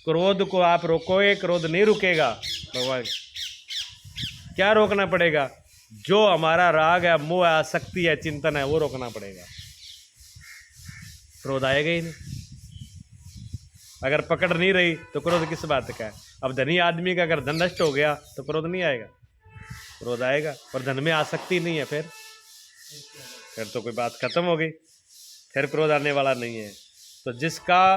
Speaker 1: क्रोध को आप रोकोगे, क्रोध नहीं रुकेगा। भगवान क्या रोकना पड़ेगा? जो हमारा राग है, मोह है, आसक्ति है, चिंतन है, वो रोकना पड़ेगा। क्रोध आएगा ही नहीं। अगर पकड़ नहीं रही तो क्रोध किस बात का है? अब धनी आदमी का अगर धन नष्ट हो गया तो क्रोध नहीं आएगा? क्रोध आएगा। पर धन में आसक्ति नहीं है, फिर तो कोई बात खत्म हो गई, फिर क्रोध आने वाला नहीं है। तो जिसका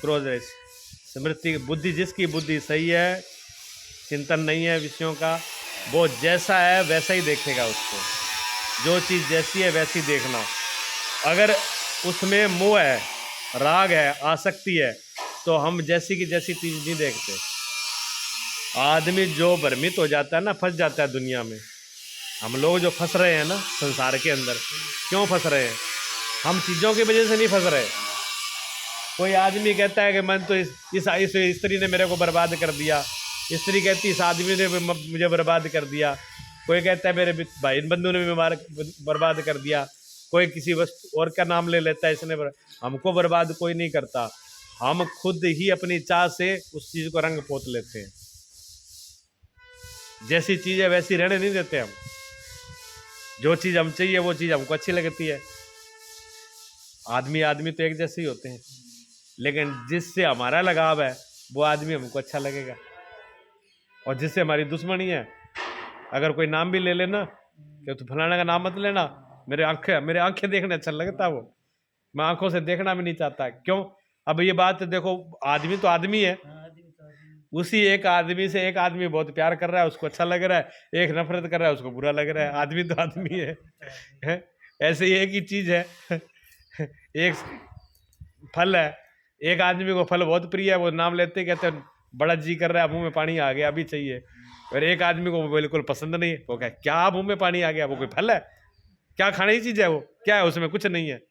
Speaker 1: क्रोध है, स्मृति बुद्धि, जिसकी बुद्धि सही है, चिंतन नहीं है विषयों का, वो जैसा है वैसा ही देखेगा उसको। जो चीज़ जैसी है वैसी देखना। अगर उसमें मोह है, राग है, आसक्ति है, तो हम जैसी की जैसी चीज़ नहीं देखते। आदमी जो भ्रमित हो जाता है ना, फंस जाता है दुनिया में। हम लोग जो फंस रहे हैं ना संसार के अंदर, क्यों फंस रहे हैं? हम चीज़ों की वजह से नहीं फंस रहे। कोई आदमी कहता है कि मैं तो इस स्त्री ने मेरे को बर्बाद कर दिया, स्त्री कहती इस आदमी ने मुझे बर्बाद कर दिया। कोई कहता है मेरे भाई बंधु ने बर्बाद कर दिया। कोई किसी वस्तु और का नाम ले लेता है, इसने हमको बर्बाद कोई नहीं करता। हम खुद ही अपनी चाह से उस चीज को रंग पोत लेते हैं। जैसी चीज है वैसी रहने नहीं देते हम। जो चीज हम चाहिए वो चीज हमको अच्छी लगती है। आदमी आदमी तो एक जैसे ही होते हैं, लेकिन जिससे हमारा लगाव है वो आदमी हमको अच्छा लगेगा। और जिससे हमारी दुश्मनी है, अगर कोई नाम भी ले लेना कि तो फलाना का नाम मत लेना, मेरे आंखें देखने अच्छा लगता है वो, मैं आंखों से देखना भी नहीं चाहता। क्यों? अब ये बात देखो, आदमी तो आदमी है, उसी एक आदमी से एक आदमी बहुत प्यार कर रहा है, उसको अच्छा लग रहा है, एक नफरत कर रहा है, उसको बुरा लग रहा है। आदमी तो आदमी है। ऐसे ही एक ही चीज है। एक फल है, एक आदमी को फल बहुत प्रिय है, वो नाम लेते कहते हैं बड़ा जी कर रहा है, मुंह में पानी आ गया, अभी चाहिए। और एक आदमी को वो बिल्कुल पसंद नहीं है, वो कहे क्या मुंह में पानी आ गया, वो कोई फल है क्या, खाने की चीज है वो, क्या है उसमें, कुछ नहीं है।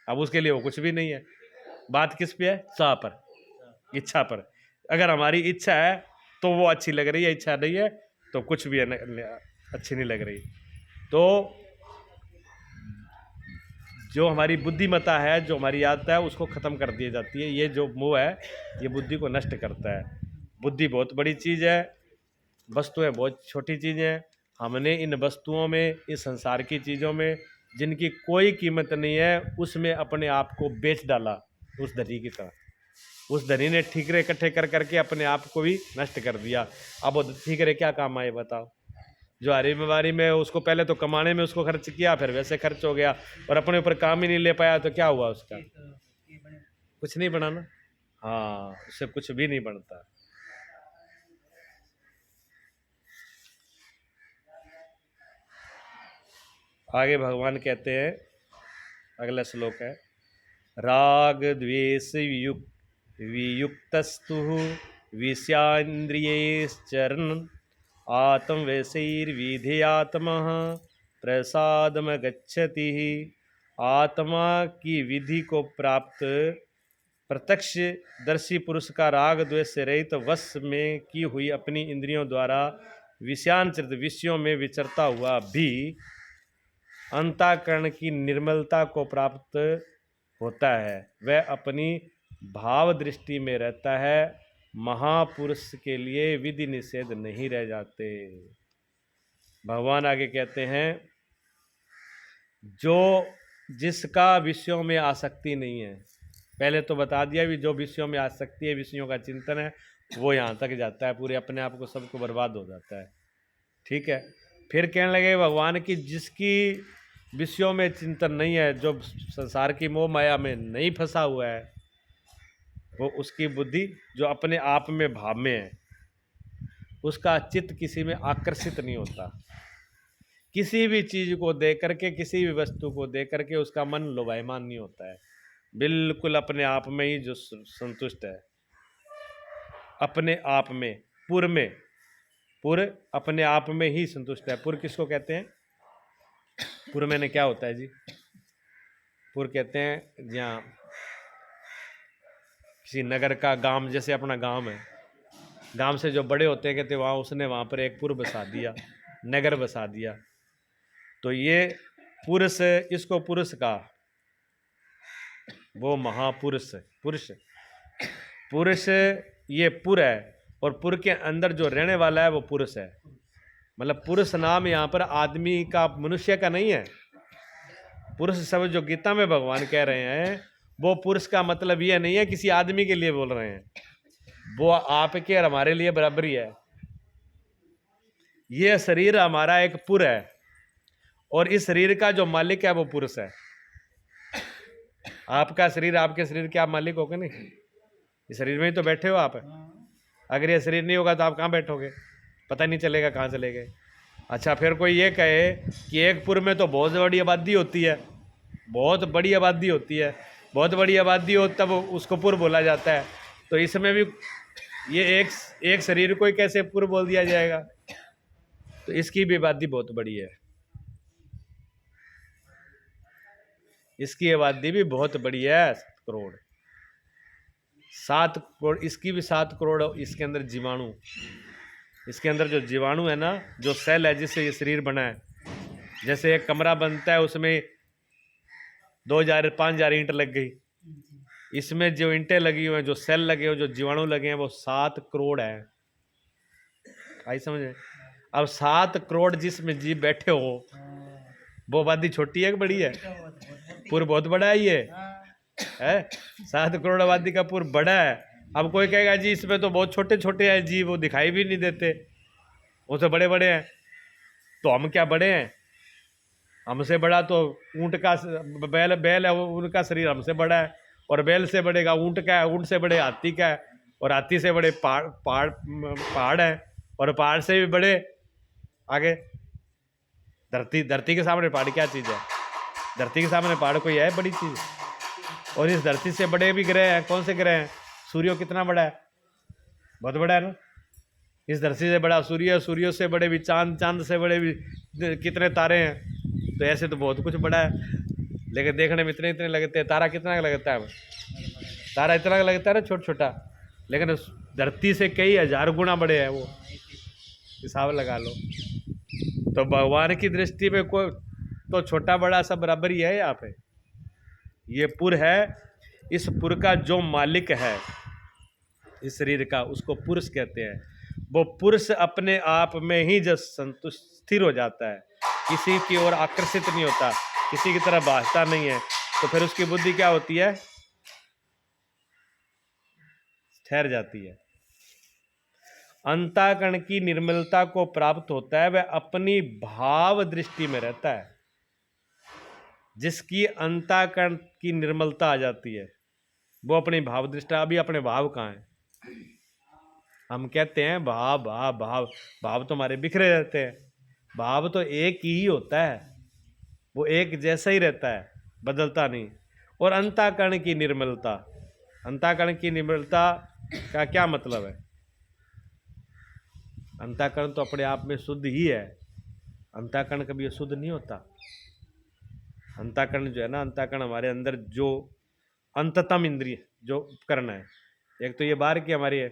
Speaker 1: अब उसके लिए वो कुछ भी नहीं है। बात किस पे है? चाह पर, इच्छा पर। अगर हमारी इच्छा है तो वो अच्छी लग रही है, इच्छा नहीं है तो कुछ भी अच्छी नहीं लग रही। तो जो हमारी बुद्धिमत्ता है, जो हमारी आदत है, उसको ख़त्म कर दी जाती है। ये जो मोह है ये बुद्धि को नष्ट करता है। बुद्धि बहुत बड़ी चीज़ है, वस्तुएं बहुत छोटी चीज़ें हैं। हमने इन वस्तुओं में, इस संसार की चीज़ों में जिनकी कोई कीमत नहीं है, उसमें अपने आप को बेच डाला उस धनी की तरह। उस धनी ने ठीकरे इकट्ठे कर करके अपने आप को भी नष्ट कर दिया। अब वो ठीकरे क्या काम आए बताओ? जो हरी बीमारी में उसको पहले तो कमाने में उसको खर्च किया, फिर वैसे खर्च हो गया और अपने ऊपर काम ही नहीं ले पाया, तो क्या हुआ उसका? कुछ नहीं बना ना। हाँ, उससे कुछ भी नहीं बनता। आगे भगवान कहते हैं, अगला श्लोक है, राग द्वेष वियुक्तस्तु विषयान्द्रियैश्चरन् आत्मवशैर्विधेयात्मः प्रसादमगच्छति। आत्मा की विधि को प्राप्त प्रत्यक्ष दर्शी पुरुष का राग द्वेष से रहित वश में की हुई अपनी इंद्रियों द्वारा विषयांचरित विषयों में विचरता हुआ भी अंतःकरण की निर्मलता को प्राप्त होता है। वह अपनी भाव दृष्टि में रहता है। महापुरुष के लिए विधि निषेध नहीं रह जाते। भगवान आगे कहते हैं, जो जिसका विषयों में आसक्ति नहीं है, पहले तो बता दिया भी, जो विषयों में आसक्ति है, विषयों का चिंतन है, वो यहाँ तक जाता है, पूरे अपने आप को सबको बर्बाद हो जाता है। ठीक है। फिर कहने लगे भगवान की जिसकी विषयों में चिंतन नहीं है, जो संसार की मोह माया में नहीं फंसा हुआ है, वो उसकी बुद्धि जो अपने आप में भाव में है, उसका चित्त किसी में आकर्षित नहीं होता। किसी भी चीज को देख करके, किसी भी वस्तु को देख करके उसका मन लोभायमान नहीं होता है। बिल्कुल अपने आप में ही जो संतुष्ट है, अपने आप में, पुर में, पुर अपने आप में ही संतुष्ट है। पुर किसको कहते हैं? पुर में क्या होता है जी? पुर कहते हैं जहाँ किसी नगर का, गांव, जैसे अपना गांव है, गांव से जो बड़े होते हैं कहते वहाँ उसने वहाँ पर एक पुर बसा दिया, नगर बसा दिया। तो ये पुरुष, इसको पुरुष का, वो महापुरुष, पुरुष, पुरुष ये पुर है, और पुर के अंदर जो रहने वाला है वो पुरुष है। मतलब पुरुष नाम यहाँ पर आदमी का, मनुष्य का नहीं है। पुरुष शब्द जो गीता में भगवान कह रहे हैं, वो पुरुष का मतलब ये नहीं है किसी आदमी के लिए बोल रहे हैं, वो आपके और हमारे लिए बराबरी है। ये शरीर हमारा एक पुर है, और इस शरीर का जो मालिक है वो पुरुष है। आपका शरीर, आपके शरीर के आप मालिक हो गए नहीं? इस शरीर में ही तो बैठे हो आप। अगर ये शरीर नहीं होगा तो आप कहाँ बैठोगे? पता नहीं चलेगा कहाँ चले गए। अच्छा, फिर कोई ये कहे कि एक पुर में तो बहुत बड़ी आबादी होती है, बहुत बड़ी आबादी होती है, बहुत बड़ी आबादी हो तब उसको पुर बोला जाता है। तो इसमें भी ये एक शरीर को ही कैसे पुर बोल दिया जाएगा? तो इसकी भी आबादी बहुत बड़ी है, इसकी आबादी भी बहुत बड़ी है, 7 करोड़, 7 करोड़, इसकी भी 7 करोड़। इसके अंदर जीवाणु, इसके अंदर जो जीवाणु है ना, जो सेल है जिससे ये शरीर बना है, जैसे एक कमरा बनता है उसमें 2000 5000 ईंट लग गई, इसमें जो इंटें लगी हुई हैं, जो सेल लगे हुए, जो जीवाणु लगे हैं, वो 7 करोड़ है। आई समझे? अब 7 करोड़ जिसमें जीव बैठे हो, वो आबादी छोटी है कि बड़ी है? पूर बहुत बड़ा है ये, है 7 करोड़ आबादी का पूर बड़ा है। अब कोई कहेगा जी इसमें तो बहुत छोटे छोटे हैं जीव, वो दिखाई भी नहीं देते, वो तो बड़े बड़े हैं। तो हम क्या बड़े हैं? हमसे बड़ा तो ऊंट का बैल है, वो उनका शरीर हमसे बड़ा है, और बैल से बढ़ेगा ऊंट का है, ऊंट से बड़े हाथी का है, और हाथी से बड़े पहाड़ है, और पहाड़ से भी बड़े आगे धरती के सामने पहाड़ क्या चीज़ है? धरती के सामने पहाड़ कोई है बड़ी चीज़? और इस धरती से बड़े भी ग्रह हैं। कौन से ग्रह हैं? सूर्य कितना बड़ा है? बहुत बड़ा है ना। इस धरती से बड़ा सूर्य, सूर्य से बड़े भी चांद, चांद से बड़े भी कितने तारे हैं। तो ऐसे तो बहुत कुछ बड़ा है, लेकिन देखने में इतने इतने लगते हैं। तारा कितना लगता है? तारा इतना लगता है ना, छोटा छोटा, लेकिन धरती से कई हजार गुना बड़े हैं वो, हिसाब लगा लो। तो भगवान की दृष्टि में कोई तो छोटा बड़ा सब बराबर ही है। यहाँ पे ये पुर है, इस पुर का जो मालिक है इस शरीर का, उसको पुरुष कहते हैं। वो पुरुष अपने आप में ही जब संतुष्ट स्थिर हो जाता है, किसी की ओर आकर्षित नहीं होता, किसी की तरह भाषता नहीं है, तो फिर उसकी बुद्धि क्या होती है? ठहर जाती है। अंतःकरण की निर्मलता को प्राप्त होता है, वह अपनी भाव दृष्टि में रहता है। जिसकी अंतःकरण की निर्मलता आ जाती है वो अपनी भाव दृष्टि। अभी अपने भाव कहाँ है? हम कहते हैं भाव भाव भाव, भाव तो हमारे बिखरे रहते हैं। भाव तो एक ही होता है, वो एक जैसा ही रहता है, बदलता नहीं। और अंतःकरण की निर्मलता, अंतःकरण की निर्मलता का क्या मतलब है? अंतःकरण तो अपने आप में शुद्ध ही है, अंतःकरण कभी अशुद्ध नहीं होता। अंतःकरण जो है ना, अंतःकरण हमारे अंदर जो अंततम इंद्रिय जो उपकरण है, एक तो ये बाहर की हमारी है,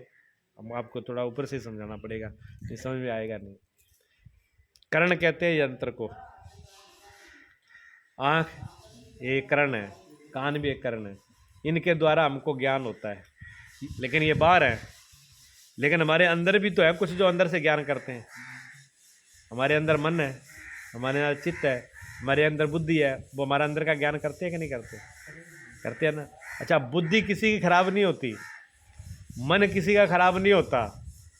Speaker 1: हम आपको थोड़ा ऊपर से समझाना पड़ेगा, ये समझ में आएगा नहीं। कर्ण कहते हैं यंत्र को। आँख ये कर्ण है, कान भी एक कर्ण है, इनके द्वारा हमको ज्ञान होता है। लेकिन ये बाहर है, लेकिन हमारे अंदर भी तो है कुछ जो अंदर से ज्ञान करते हैं। हमारे अंदर मन है, हमारे अंदर चित्त है, हमारे अंदर बुद्धि है, वो हमारे अंदर का ज्ञान करते हैं कि नहीं करते? करते हैं ना। अच्छा, बुद्धि किसी की खराब नहीं होती, मन किसी का खराब नहीं होता,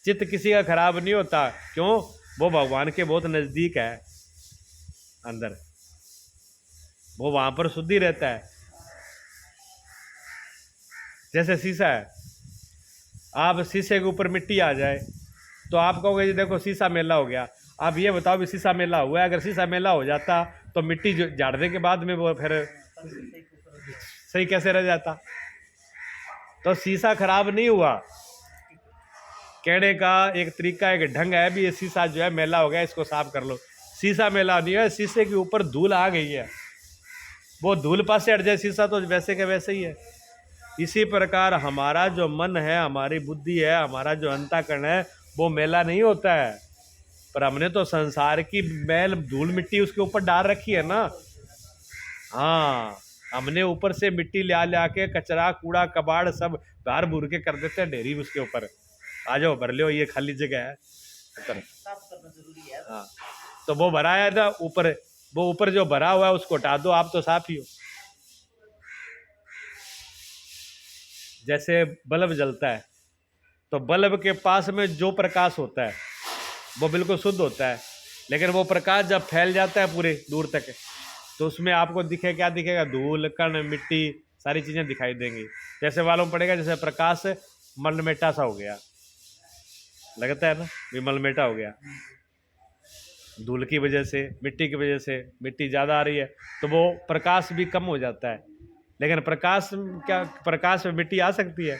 Speaker 1: चित्त किसी का खराब नहीं होता। क्यों? वो भगवान के बहुत नज़दीक है अंदर, वो वहाँ पर शुद्धि रहता है। जैसे शीशा है, आप शीशे के ऊपर मिट्टी आ जाए तो आप कहोगे जी देखो शीशा मेला हो गया। आप ये बताओ भी शीशा मेला हुआ है? अगर शीशा मेला हो जाता तो मिट्टी जो झाड़ने के बाद में वो फिर सही कैसे रह जाता? तो शीशा खराब नहीं हुआ। कहने का एक तरीका, एक ढंग है भी, ये शीशा जो है मेला हो गया, इसको साफ कर लो। शीशा मेला नहीं है, शीशे के ऊपर धूल आ गई है, वो धूल पास से हट जाए, शीशा तो वैसे के वैसे ही है। इसी प्रकार हमारा जो मन है, हमारी बुद्धि है, हमारा जो अंतःकरण है, वो मेला नहीं होता है, पर हमने तो संसार की मैल धूल मिट्टी उसके ऊपर डाल रखी है ना। हाँ, हमने ऊपर से मिट्टी ले के कचरा कूड़ा कबाड़ सब बाहर भूर के कर देते हैं ढेरी उसके ऊपर। आ जाओ भर लो, ये खाली जगह है ऊपर। हाँ, तो वो भरा है ना ऊपर, वो ऊपर जो भरा हुआ है उसको हटा दो, आप तो साफ ही हो। जैसे बल्ब जलता है तो बल्ब के पास में जो प्रकाश होता है वो बिल्कुल शुद्ध होता है, लेकिन वो प्रकाश जब फैल जाता है पूरे दूर तक तो उसमें आपको दिखे क्या दिखेगा? धूल, कण, मिट्टी, सारी चीज़ें दिखाई देंगी। जैसे मालूम पड़ेगा जैसे प्रकाश मलमेटा सा हो गया, लगता है ना भी मलमेटा हो गया, धूल की वजह से, मिट्टी की वजह से। मिट्टी ज़्यादा आ रही है तो वो प्रकाश भी कम हो जाता है। लेकिन प्रकाश क्या, प्रकाश में मिट्टी आ सकती है?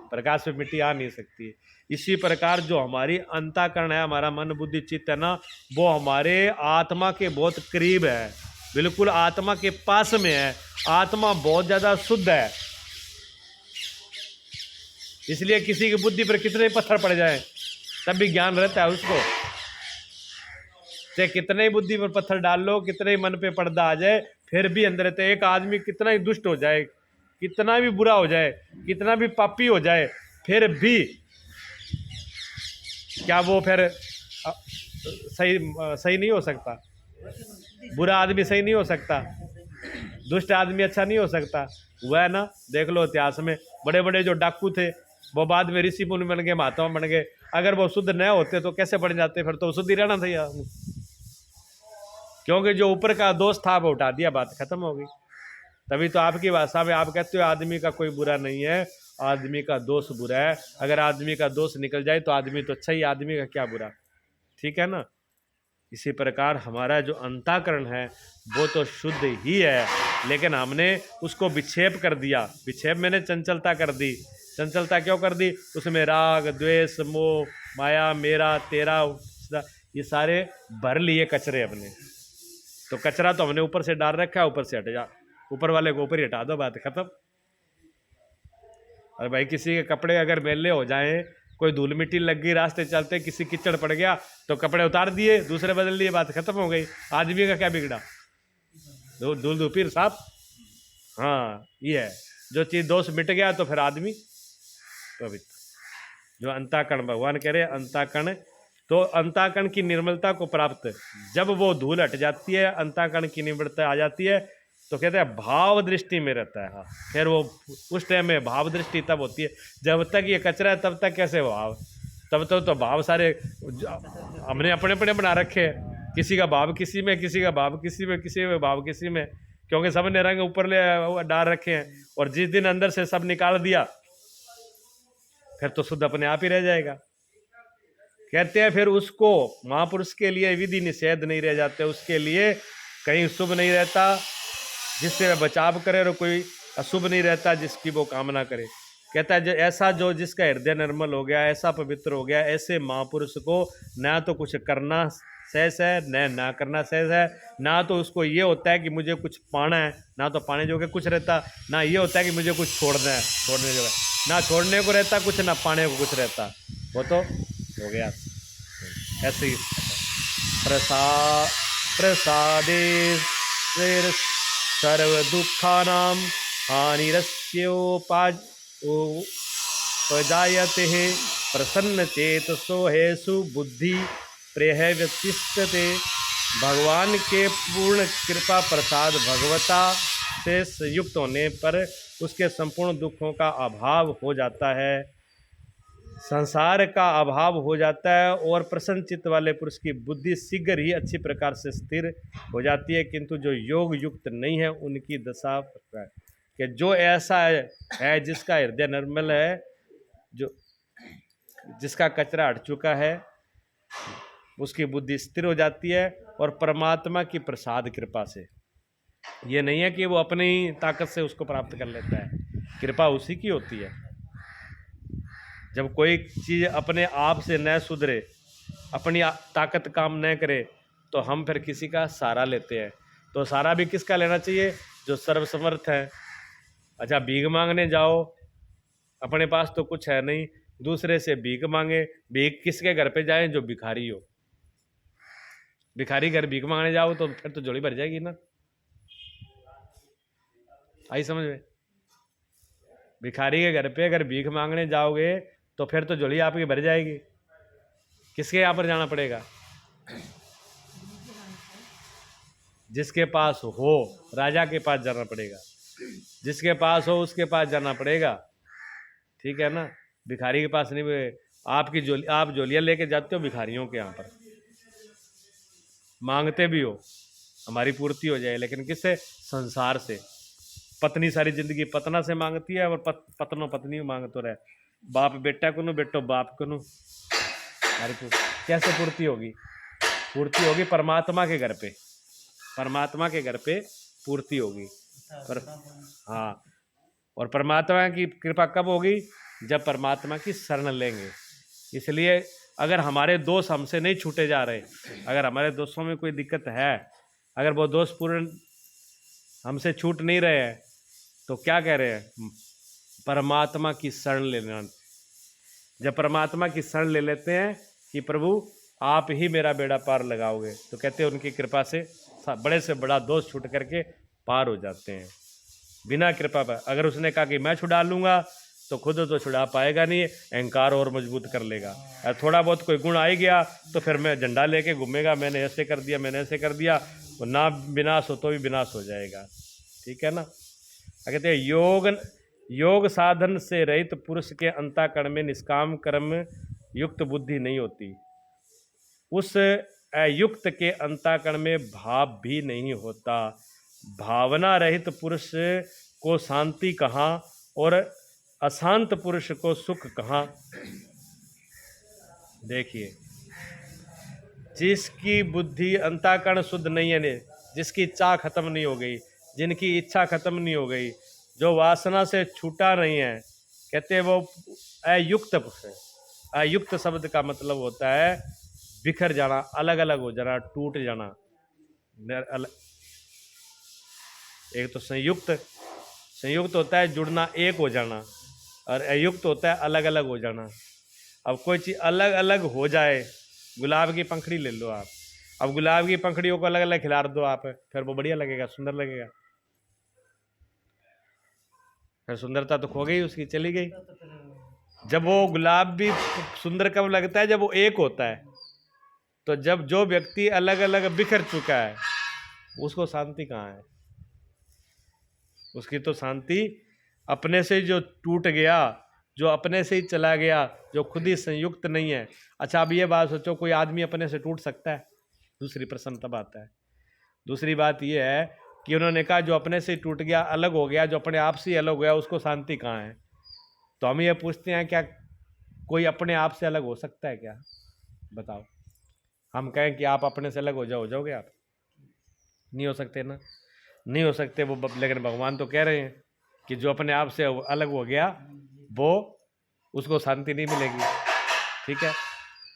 Speaker 1: प्रकाश में मिट्टी आ नहीं सकती। इसी प्रकार जो हमारी अंतःकरण है, हमारा मन बुद्धि चित्त है ना, वो हमारे आत्मा के बहुत करीब है, बिल्कुल आत्मा के पास में है। आत्मा बहुत ज़्यादा शुद्ध है, इसलिए किसी की बुद्धि पर कितने पत्थर पड़ जाए तब भी ज्ञान रहता है उसको। चाहे कितने ही बुद्धि पर पत्थर डाल लो, कितने ही मन पे पर्दा आ जाए, फिर भी अंदर रहते। एक आदमी कितना ही दुष्ट हो जाए, कितना भी बुरा हो जाए, कितना भी पापी हो जाए, फिर भी क्या वो फिर सही सही नहीं हो सकता? बुरा आदमी सही नहीं हो सकता, दुष्ट आदमी अच्छा नहीं हो सकता। वह ना, देख लो इतिहास में बड़े बड़े जो डाकू थे वो बाद में ऋषि मुनि बन गए, महात्मा बन गए। अगर वो शुद्ध न होते तो कैसे बन जाते? फिर तो शुद्ध ही रहना था यार, क्योंकि जो ऊपर का दोष था वो उठा दिया, बात खत्म हो गई। तभी तो आपकी भाषा में आप कहते हो आदमी का कोई बुरा नहीं है, आदमी का दोष बुरा है। अगर आदमी का दोष निकल जाए तो आदमी तो अच्छा ही, आदमी का क्या बुरा, ठीक है ना। इसी प्रकार हमारा जो अंतःकरण है वो तो शुद्ध ही है, लेकिन हमने उसको विक्षेप कर दिया। विक्षेप मैंने चंचलता कर दी। चंचलता क्यों कर दी? उसमें राग, द्वेष, मोह, माया, मेरा, तेरा, ये सारे भर लिए कचरे अपने। तो कचरा तो हमने ऊपर से डाल रखा है, ऊपर से हट जा, ऊपर वाले को ऊपर ही हटा दो, बात खत्म। और भाई किसी के कपड़े अगर मैले हो जाएं, कोई धूल मिट्टी लग गई, रास्ते चलते किसी कीचड़ पड़ गया तो कपड़े उतार दिए, दूसरे बदल लिए, बात खत्म हो गई। आदमी का क्या बिगड़ा? धूल धूपीर साफ। हाँ, ये है जो चीज दोष मिट गया तो फिर आदमी पवित्र। जो अंताकरण, भगवान कह रहे अंताकरण, तो अंताकरण की निर्मलता को प्राप्त, जब वो धूल हट जाती है, अंताकरण की निर्मलता आ जाती है, तो कहते हैं भाव दृष्टि में रहता है। हाँ, फिर वो उस टाइम में भाव दृष्टि तब होती है, जब तक ये कचरा है तब तक कैसे भाव? तब तक तो भाव सारे हमने अपने अपने बना रखे हैं, किसी का भाव किसी में, किसी का भाव किसी में, किसी में भाव किसी में, क्योंकि सब ने रंग ऊपर ले डाल रखे हैं। और जिस दिन अंदर से सब निकाल दिया फिर तो शुद्ध अपने आप ही रह जाएगा। कहते हैं फिर उसको महापुरुष के लिए विधि निषेध नहीं रह जाते, उसके लिए कहीं शुभ नहीं रहता जिससे वह बचाव करे, और कोई अशुभ नहीं रहता जिसकी वो कामना करे। कहता है जो ऐसा, जो जिसका हृदय निर्मल हो गया, ऐसा पवित्र हो गया, ऐसे महापुरुष को ना तो कुछ करना सहज है, न ना करना सहज है। ना तो उसको ये होता है कि मुझे कुछ पाना है, ना तो पाने जो के कुछ रहता, ना ये होता है कि मुझे कुछ छोड़ना है, छोड़ने जो है ना छोड़ने को रहता कुछ, ना पाने को कुछ रहता। वो तो हो गया ऐसे ही। प्रसादे सर्व दुखानां हानिरस्योपजायते प्रसन्न चेतसो हेसु बुद्धि प्रेहव्यतिष्ठते। भगवान के पूर्ण कृपा प्रसाद भगवता से संयुक्त होने पर उसके संपूर्ण दुखों का अभाव हो जाता है, संसार का अभाव हो जाता है, और प्रसन्नचित्त वाले पुरुष की बुद्धि शीघ्र ही अच्छी प्रकार से स्थिर हो जाती है। किंतु जो योग युक्त नहीं है उनकी दशा कि जो ऐसा है जिसका हृदय निर्मल है, जो जिसका कचरा हट चुका है, उसकी बुद्धि स्थिर हो जाती है, और परमात्मा की प्रसाद कृपा से, ये नहीं है कि वो अपनी ताकत से उसको प्राप्त कर लेता है, कृपा उसी की होती है। जब कोई चीज़ अपने आप से न सुधरे, अपनी ताकत काम न करे, तो हम फिर किसी का सहारा लेते हैं। तो सहारा भी किसका लेना चाहिए? जो सर्वसमर्थ है। अच्छा, भीख मांगने जाओ, अपने पास तो कुछ है नहीं, दूसरे से भीख मांगे। भीख किसके घर पे जाए? जो भिखारी हो। भिखारी घर भीख मांगने जाओ तो फिर तो झोली भर जाएगी ना, आई समझ में? भिखारी के घर पे अगर भीख मांगने जाओगे तो फिर तो झोली आपकी भर जाएगी। किसके यहाँ पर जाना पड़ेगा? जिसके पास हो, राजा के पास जाना पड़ेगा, जिसके पास हो उसके पास जाना पड़ेगा, ठीक है ना। भिखारी के पास नहीं। आपकी झोली, आप झोलियाँ लेके जाते हो भिखारियों के यहाँ पर, मांगते भी हो हमारी पूर्ति हो जाए, लेकिन किससे? संसार से। पत्नी सारी जिंदगी पतना से मांगती है, और पत्नो पत्नी मांग तो रहे, बाप बेटा को नु, बेटो बाप को नु। कैसे पूर्ति होगी? पूर्ति होगी परमात्मा के घर पे, परमात्मा के घर पे पूर्ति होगी। हाँ, और परमात्मा की कृपा कब होगी? जब परमात्मा की शरण लेंगे। इसलिए अगर हमारे दोष हमसे नहीं छूटे जा रहे, अगर हमारे दोषों में कोई दिक्कत है, अगर वो दोष पूर्ण हमसे छूट नहीं रहे हैं, तो क्या कह रहे हैं? परमात्मा की शरण लेना। जब परमात्मा की शरण ले लेते हैं कि प्रभु आप ही मेरा बेड़ा पार लगाओगे, तो कहते हैं उनकी कृपा से बड़े से बड़ा दोष छूट करके पार हो जाते हैं। बिना कृपा पर। अगर उसने कहा कि मैं छुड़ा लूँगा तो खुद तो छुड़ा पाएगा नहीं, अहंकार और मजबूत कर लेगा। और थोड़ा बहुत कोई गुण आ ही गया तो फिर मैं झंडा लेके घूमेगा, मैंने ऐसे कर दिया, मैंने ऐसे कर दिया, तो ना विनाश हो तो भी विनाश हो जाएगा। ठीक है ना। कहते हैं योग साधन से रहित पुरुष के अंतःकरण में निष्काम कर्म युक्त बुद्धि नहीं होती। उस अयुक्त के अंतःकरण में भाव भी नहीं होता। भावना रहित पुरुष को शांति कहाँ और अशांत पुरुष को सुख कहाँ। देखिए, जिसकी बुद्धि अंतःकरण शुद्ध नहीं है ने, जिसकी चाह खत्म नहीं हो गई, जिनकी इच्छा खत्म नहीं हो गई, जो वासना से छूटा नहीं है, कहते हैं वो अयुक्त पुरुष है। अयुक्त शब्द का मतलब होता है बिखर जाना, अलग अलग हो जाना, टूट जाना। एक तो संयुक्त होता है जुड़ना, एक हो जाना, और अयुक्त होता है अलग अलग हो जाना। अब कोई चीज़ अलग अलग हो जाए, गुलाब की पंखड़ी ले लो आप, अब गुलाब की पंखड़ियों को अलग अलग खिला दो आप, फिर वो बढ़िया लगेगा, सुंदर लगेगा। फिर सुंदरता तो खो गई उसकी, चली गई। जब वो गुलाब भी सुंदर कब लगता है, जब वो एक होता है। तो जब जो व्यक्ति अलग अलग बिखर चुका है उसको शांति कहाँ है? उसकी तो शांति अपने से जो टूट गया, जो अपने से ही चला गया, जो खुद ही संयुक्त नहीं है। अच्छा, अब ये बात सोचो, कोई आदमी अपने से टूट सकता है? दूसरी प्रश्न तब आता है। दूसरी बात ये है कि उन्होंने कहा जो अपने से ही टूट गया, अलग हो गया, जो अपने आप से ही अलग हो गया, उसको शांति कहाँ है? तो हम ये पूछते हैं, क्या कोई अपने आप से अलग हो सकता है क्या? बताओ। हम कहें कि आप अपने से अलग हो जाओगे आप? नहीं हो सकते ना, नहीं हो सकते वो। लेकिन भगवान तो कह रहे हैं कि जो अपने आप से अलग हो गया वो, उसको शांति नहीं मिलेगी। ठीक है।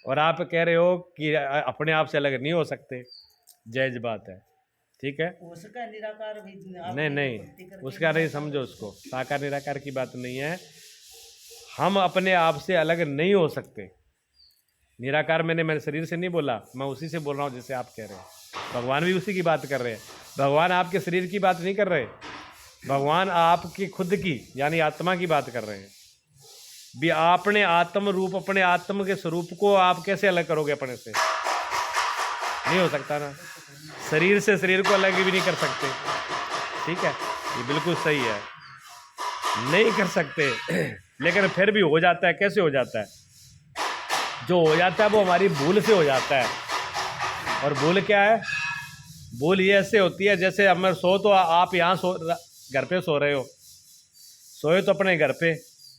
Speaker 1: और आप कह रहे हो कि अपने आप से अलग नहीं हो सकते, जायज बात है। ठीक है।
Speaker 2: उसका निराकार भी
Speaker 1: नहीं, उसका नहीं समझो, उसको साकार निराकार की बात नहीं है। हम अपने आप से अलग नहीं हो सकते। निराकार मैंने शरीर से नहीं बोला, मैं उसी से बोल रहा हूँ जैसे आप कह रहे हैं। भगवान भी उसी की बात कर रहे हैं। भगवान आपके शरीर की बात नहीं कर रहे, भगवान आपकी खुद की यानी आत्मा की बात कर रहे हैं। भी आपने आत्म रूप, अपने आत्म के स्वरूप को आप कैसे अलग करोगे अपने से? नहीं हो सकता ना। शरीर से शरीर को अलग भी नहीं कर सकते। ठीक है, ये बिल्कुल सही है, नहीं कर सकते। लेकिन फिर भी हो जाता है। कैसे हो जाता है? जो हो जाता है वो हमारी भूल से हो जाता है। और भूल क्या है? भूल ये ऐसे होती है जैसे अब मैं तो आप यहाँ घर पे सो रहे हो, सोए तो अपने घर पे,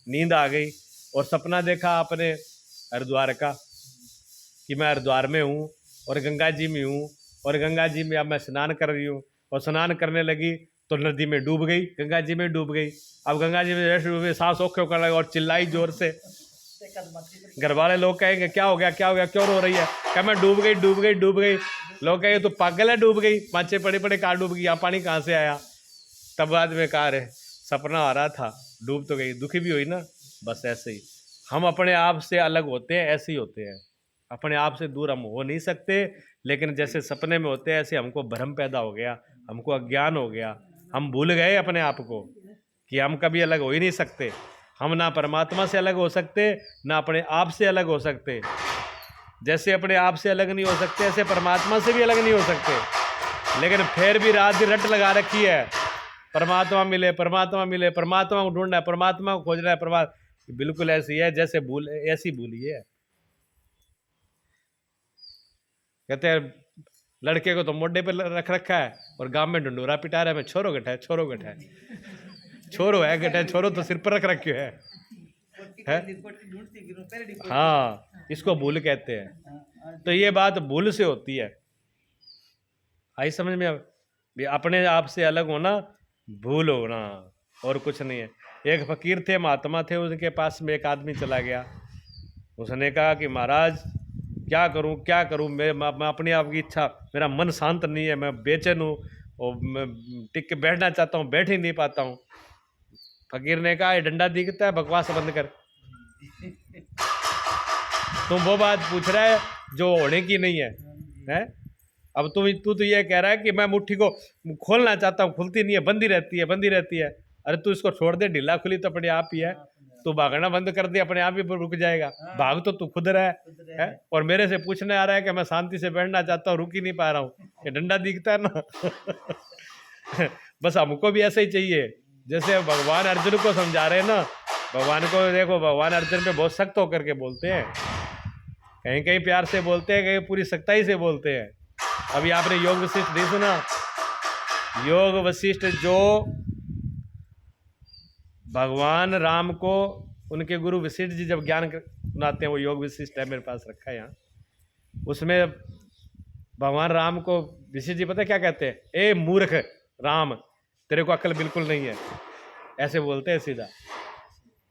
Speaker 1: नींद आ गई और सपना देखा आपने हरिद्वार का कि मैं हरिद्वार में हूँ और गंगा जी में हूँ, और गंगा जी में अब मैं स्नान कर रही हूँ, और स्नान करने लगी तो नदी में डूब गई, गंगा जी में डूब गई। अब गंगा जी में जैसे डूबे, सांस औखे होकर लगा और चिल्लाई जोर से। घर वाले लोग कहेंगे क्या हो गया, क्या हो गया, क्यों रो रही है? क्या मैं डूब गई, डूब गई, डूब गई। लोग कहेंगे तो पागल है, डूब गई, माचे पड़े पड़े कहाँ डूब गई, यहाँ पानी कहाँ से आया? तब बाद में कहा रहे सपना आ रहा था, डूब तो गई, दुखी भी हुई ना। बस ऐसे ही हम अपने आप से अलग होते हैं, ऐसे ही होते हैं। अपने आप से दूर हम हो नहीं सकते, लेकिन जैसे सपने में होते हैं ऐसे हमको भ्रम पैदा हो गया, हमको अज्ञान हो गया, हम भूल गए अपने आप को कि हम कभी अलग हो ही नहीं सकते। हम ना परमात्मा से अलग हो सकते, ना अपने आप से अलग हो सकते। जैसे अपने आप से अलग नहीं हो सकते, ऐसे परमात्मा से भी अलग नहीं हो सकते। लेकिन फिर भी रात दिन रट लगा रखी है, परमात्मा मिले, परमात्मा मिले, परमात्मा को ढूंढना है, परमात्मा को खोजना है। परमात्मा बिल्कुल ऐसी है जैसे भूल, ऐसी भूली है। कहते हैं लड़के को तो मोढे पे रख रखा है और गांव में ढंडोरा पिटा रहा है, मैं छोरो गठा है, छोरो गठा है। छोरो है गठा है, छोरो तो सिर पर रख रखे है? हाँ, इसको भूल कहते हैं। तो ये बात भूल से होती है। आई समझ में? अब अपने आप से अलग होना भूल होना, और कुछ नहीं है। एक फकीर थे, महात्मा थे, उनके पास में एक आदमी चला गया। उसने कहा कि महाराज क्या करूं, क्या करूं, मैं अपनी आप की इच्छा, मेरा मन शांत नहीं है, मैं बेचैन हूँ और मैं टिक के बैठना चाहता हूँ, बैठ ही नहीं पाता हूँ। फकीर ने कहा ये डंडा दिखता है, बकवास बंद कर। तुम वो बात पूछ रहा है जो होने की नहीं है, हैं? अब तू तो ये कह रहा है कि मैं मुट्ठी को खोलना चाहता हूँ, खुलती नहीं है, बंदी रहती है, बंदी रहती है। अरे तू इसको छोड़ दे, ढीला खुली तो अपने आप ही है। तू भागना बंद कर दे, अपने आप ही रुक जाएगा। भाग तो तू खुद रहा है और मेरे से पूछने आ रहा है कि मैं शांति से बैठना चाहता हूँ, रुक ही नहीं पा रहा हूँ। ये डंडा दिखता है ना। बस हमको भी ऐसा ही चाहिए, जैसे भगवान अर्जुन को समझा रहे हैं ना। भगवान को देखो, भगवान अर्जुन पे बहुत सख्त होकर के बोलते हैं, कहीं कहीं प्यार से बोलते हैं, कहीं पूरी सख्ताई से बोलते हैं। अभी आपने योग वशिष्ठ नहीं सुना? योग वशिष्ठ जो भगवान राम को उनके गुरु वशिष्ठ जी जब ज्ञान सुनाते हैं, वो योग वशिष्ठ है, मेरे पास रखा है यहाँ। उसमें भगवान राम को वशिष्ठ जी पता है क्या कहते हैं? ए मूर्ख राम, तेरे को अक्ल बिल्कुल नहीं है, ऐसे बोलते हैं सीधा।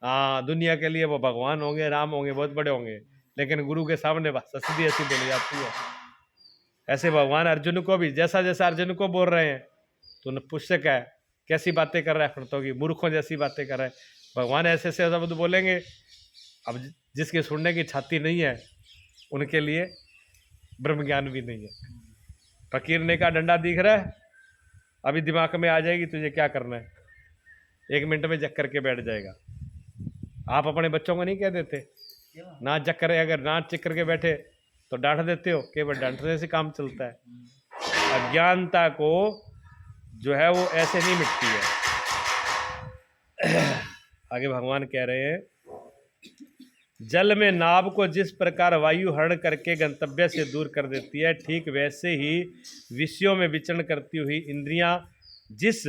Speaker 1: हाँ, दुनिया के लिए वो भगवान होंगे, राम होंगे, बहुत बड़े होंगे, लेकिन गुरु के सामने बस सीधी ऐसी बोली जाती है। ऐसे भगवान अर्जुन को भी जैसा जैसा अर्जुन को बोल रहे हैं, तो नपुंसक है, कैसी बातें कर रहा है, फिर की मूर्खों जैसी बातें कर रहा है। भगवान ऐसे ऐसे शब्द बोलेंगे, अब जिसके सुनने की छाती नहीं है उनके लिए ब्रह्म ज्ञान भी नहीं है। फकीर ने कहा डंडा दिख रहा है, अभी दिमाग में आ जाएगी तुझे क्या करना है, 1 मिनट में जग करके बैठ जाएगा। आप अपने बच्चों को नहीं कह देते ना जग करे, अगर ना चेक करके बैठे तो डांट देते हो, केवल डांटने से काम चलता है। अज्ञानता को जो है वो ऐसे नहीं मिटती है। आगे भगवान कह रहे हैं, जल में नाव को जिस प्रकार वायु हरण करके गंतव्य से दूर कर देती है, ठीक वैसे ही विषयों में विचरण करती हुई इंद्रियां, जिस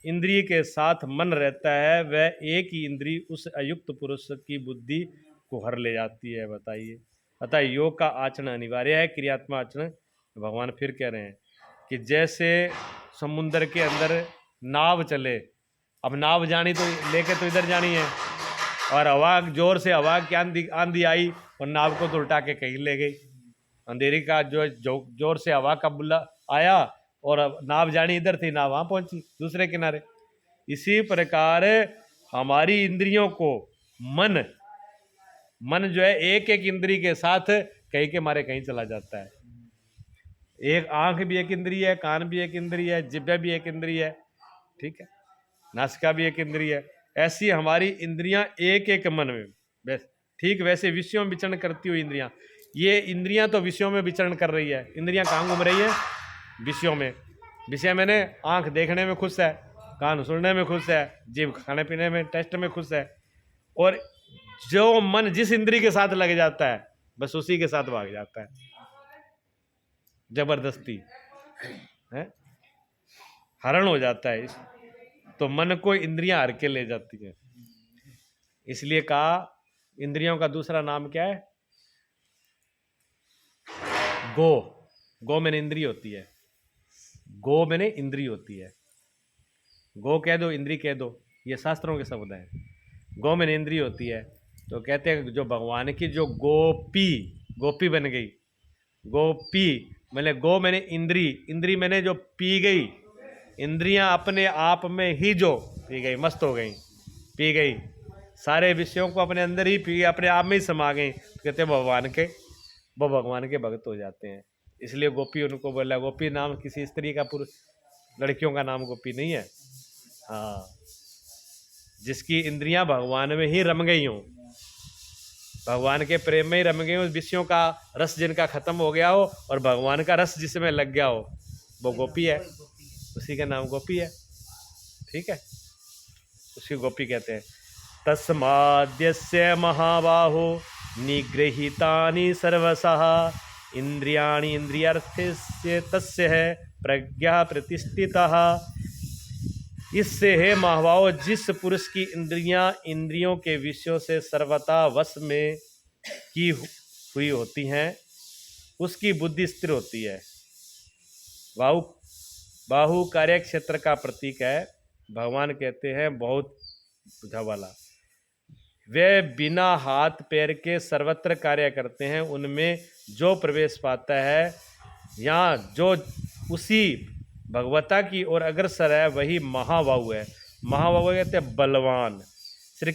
Speaker 1: इंद्रिय के साथ मन रहता है, वह एक ही इंद्रिय उस अयुक्त पुरुष की बुद्धि को हर ले जाती है। बताइए। अतः योग का आचरण अनिवार्य है, क्रियात्मक आचरण। भगवान फिर कह रहे हैं कि जैसे समुद्र के अंदर नाव चले, अब नाव जानी तो लेके तो इधर जानी है, और हवा जोर से, हवा की आंधी आई और नाव को तो उल्टा के कहीं ले गई। अंधेरी का जो जोर से हवा का बुल्ला आया और नाव जानी इधर थी, नाव वहाँ पहुंची दूसरे किनारे। इसी प्रकार हमारी इंद्रियों को मन जो है एक एक इंद्रिय के साथ कहीं के मारे कहीं चला जाता है। एक आंख भी एक इंद्रिय है, कान भी एक इंद्रिय है, जिह्वा भी एक इंद्रिय है, ठीक है, नासिका भी एक इंद्रिय है। ऐसी हमारी इंद्रियां एक एक मन में, बस ठीक वैसे विषयों में विचरण करती हुई इंद्रियां, ये इंद्रियां तो विषयों में विचरण कर रही है। इंद्रियां कहाँ घूम रही है? विषयों में। विषय मैंने आंख देखने में खुश है, कान सुनने में खुश है, जीभ खाने पीने में टेस्ट में खुश है, और जो मन जिस इंद्रिय के साथ लग जाता है बस उसी के साथ भाग जाता है, जबरदस्ती है, हरण हो जाता है। तो मन को इंद्रियां हर के ले जाती है। इसलिए कहा इंद्रियों का दूसरा नाम क्या है? गो मैंने इंद्रिय होती है, गो मैंने इंद्रिय होती है। गो कह दो, इंद्रिय कह दो, ये शास्त्रों के शब्द हैं। गो मैंने इंद्रिय होती है। तो कहते हैं जो भगवान की जो गोपी बन गई, गोपी मैंने गो मैंने इंद्री मैंने जो पी गई, इंद्रियां अपने आप में ही जो पी गई, मस्त हो गई, पी गई, सारे विषयों को अपने अंदर ही पी, अपने आप में ही समा गई। तो कहते हैं वो भगवान के भक्त हो जाते हैं। इसलिए गोपी उनको बोला। गोपी नाम किसी स्त्री का, पुरुष लड़कियों का नाम गोपी नहीं है। हाँ, जिसकी इंद्रियां भगवान में ही रम गई हों, भगवान के प्रेम में ही रम गई हो, विषयों का रस जिनका खत्म हो गया हो और भगवान का रस जिसमें लग गया हो, वो गोपी है, उसी का नाम गोपी है, ठीक है, उसी गोपी कहते हैं। तस्माद्यस्य महाबाहो निगृहीतानि सर्वशः इंद्रियाणि इंद्रियार्थस्य तस्य है प्रज्ञा प्रतिष्ठितः। इससे है महाबाहो, जिस पुरुष की इंद्रियां इंद्रियों के विषयों से सर्वथा वश में की हुई होती हैं, उसकी बुद्धि स्थिर होती है। बाहु कार्य क्षेत्र का प्रतीक है। भगवान कहते हैं बहुत बुझा वाला। वे बिना हाथ पैर के सर्वत्र कार्य करते हैं, उनमें जो प्रवेश पाता है या जो उसी भगवता की ओर अग्रसर है, वही महाबाहु है। महाबाहु कहते हैं बलवान। श्री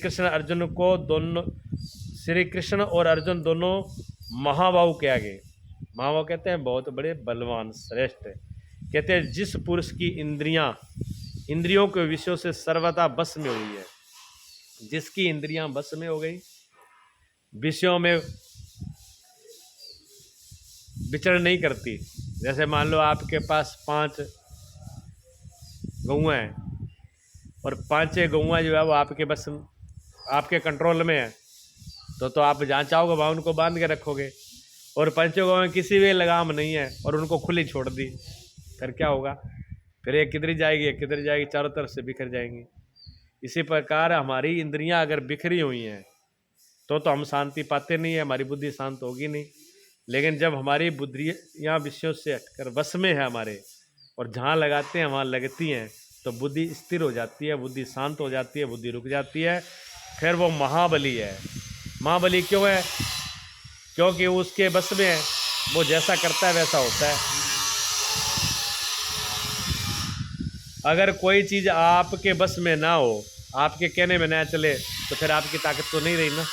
Speaker 1: कृष्ण और अर्जुन दोनों महाबाहु के आगे माँ वो कहते हैं बहुत बड़े बलवान श्रेष्ठ। कहते हैं जिस पुरुष की इंद्रियों के विषयों से सर्वथा बस में हुई है, जिसकी इंद्रियां बस में हो गई, विषयों में विचरण नहीं करती। जैसे मान लो आपके पास 5 गौएं हैं और 5 गौएं जो है वो आपके बस आपके कंट्रोल में है, तो आप जहाँ चाहोगे वहाँ उनको बांध के रखोगे। और 5 गौएं किसी भी लगाम नहीं है और उनको खुली छोड़ दी, फिर क्या होगा? फिर एक किधर जाएगी, एक किधर जाएगी, चारों तरफ से बिखर जाएंगी। इसी प्रकार हमारी इंद्रियां अगर बिखरी हुई हैं तो हम शांति पाते नहीं है, हमारी बुद्धि शांत होगी नहीं। लेकिन जब हमारी बुद्धियाँ विषयों से हटकर वश में है हमारे, और जहाँ लगाते हैं वहाँ लगती हैं, तो बुद्धि स्थिर हो जाती है, बुद्धि शांत हो जाती है, बुद्धि रुक जाती है। फिर वो महाबली है। महाबली क्यों है? क्योंकि उसके बस में है, वो जैसा करता है वैसा होता है। अगर कोई चीज़ आपके बस में ना हो, आपके कहने में ना चले, तो फिर आपकी ताकत तो नहीं रही ना,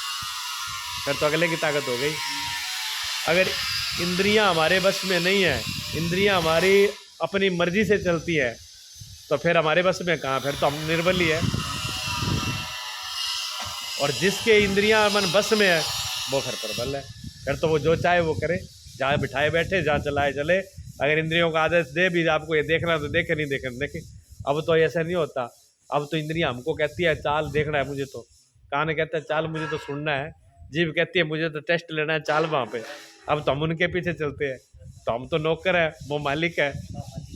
Speaker 1: फिर तो अगले की ताकत हो गई। अगर इंद्रियां हमारे बस में नहीं है, इंद्रियां हमारी अपनी मर्जी से चलती है, तो फिर हमारे बस में कहाँ, फिर तो हम निर्बल ही है। और जिसके इंद्रियां मन बस में है वो फिर प्रबल है, फिर तो वो जो चाहे वो करे, जहाँ बिठाए बैठे, जहाँ चलाए चले। अगर इंद्रियों का आदेश दे भी आपको ये देखना तो देखे, नहीं देखना देखे। अब तो ऐसा नहीं होता, अब तो इंद्रियां हमको कहती है चाल देखना है मुझे, तो कान कहता है चाल मुझे तो सुनना है, जीभ कहती है मुझे तो टेस्ट लेना है, चाल वहाँ पे। अब तो हम उनके पीछे चलते हैं, तो हम तो नौकर है, वो मालिक है।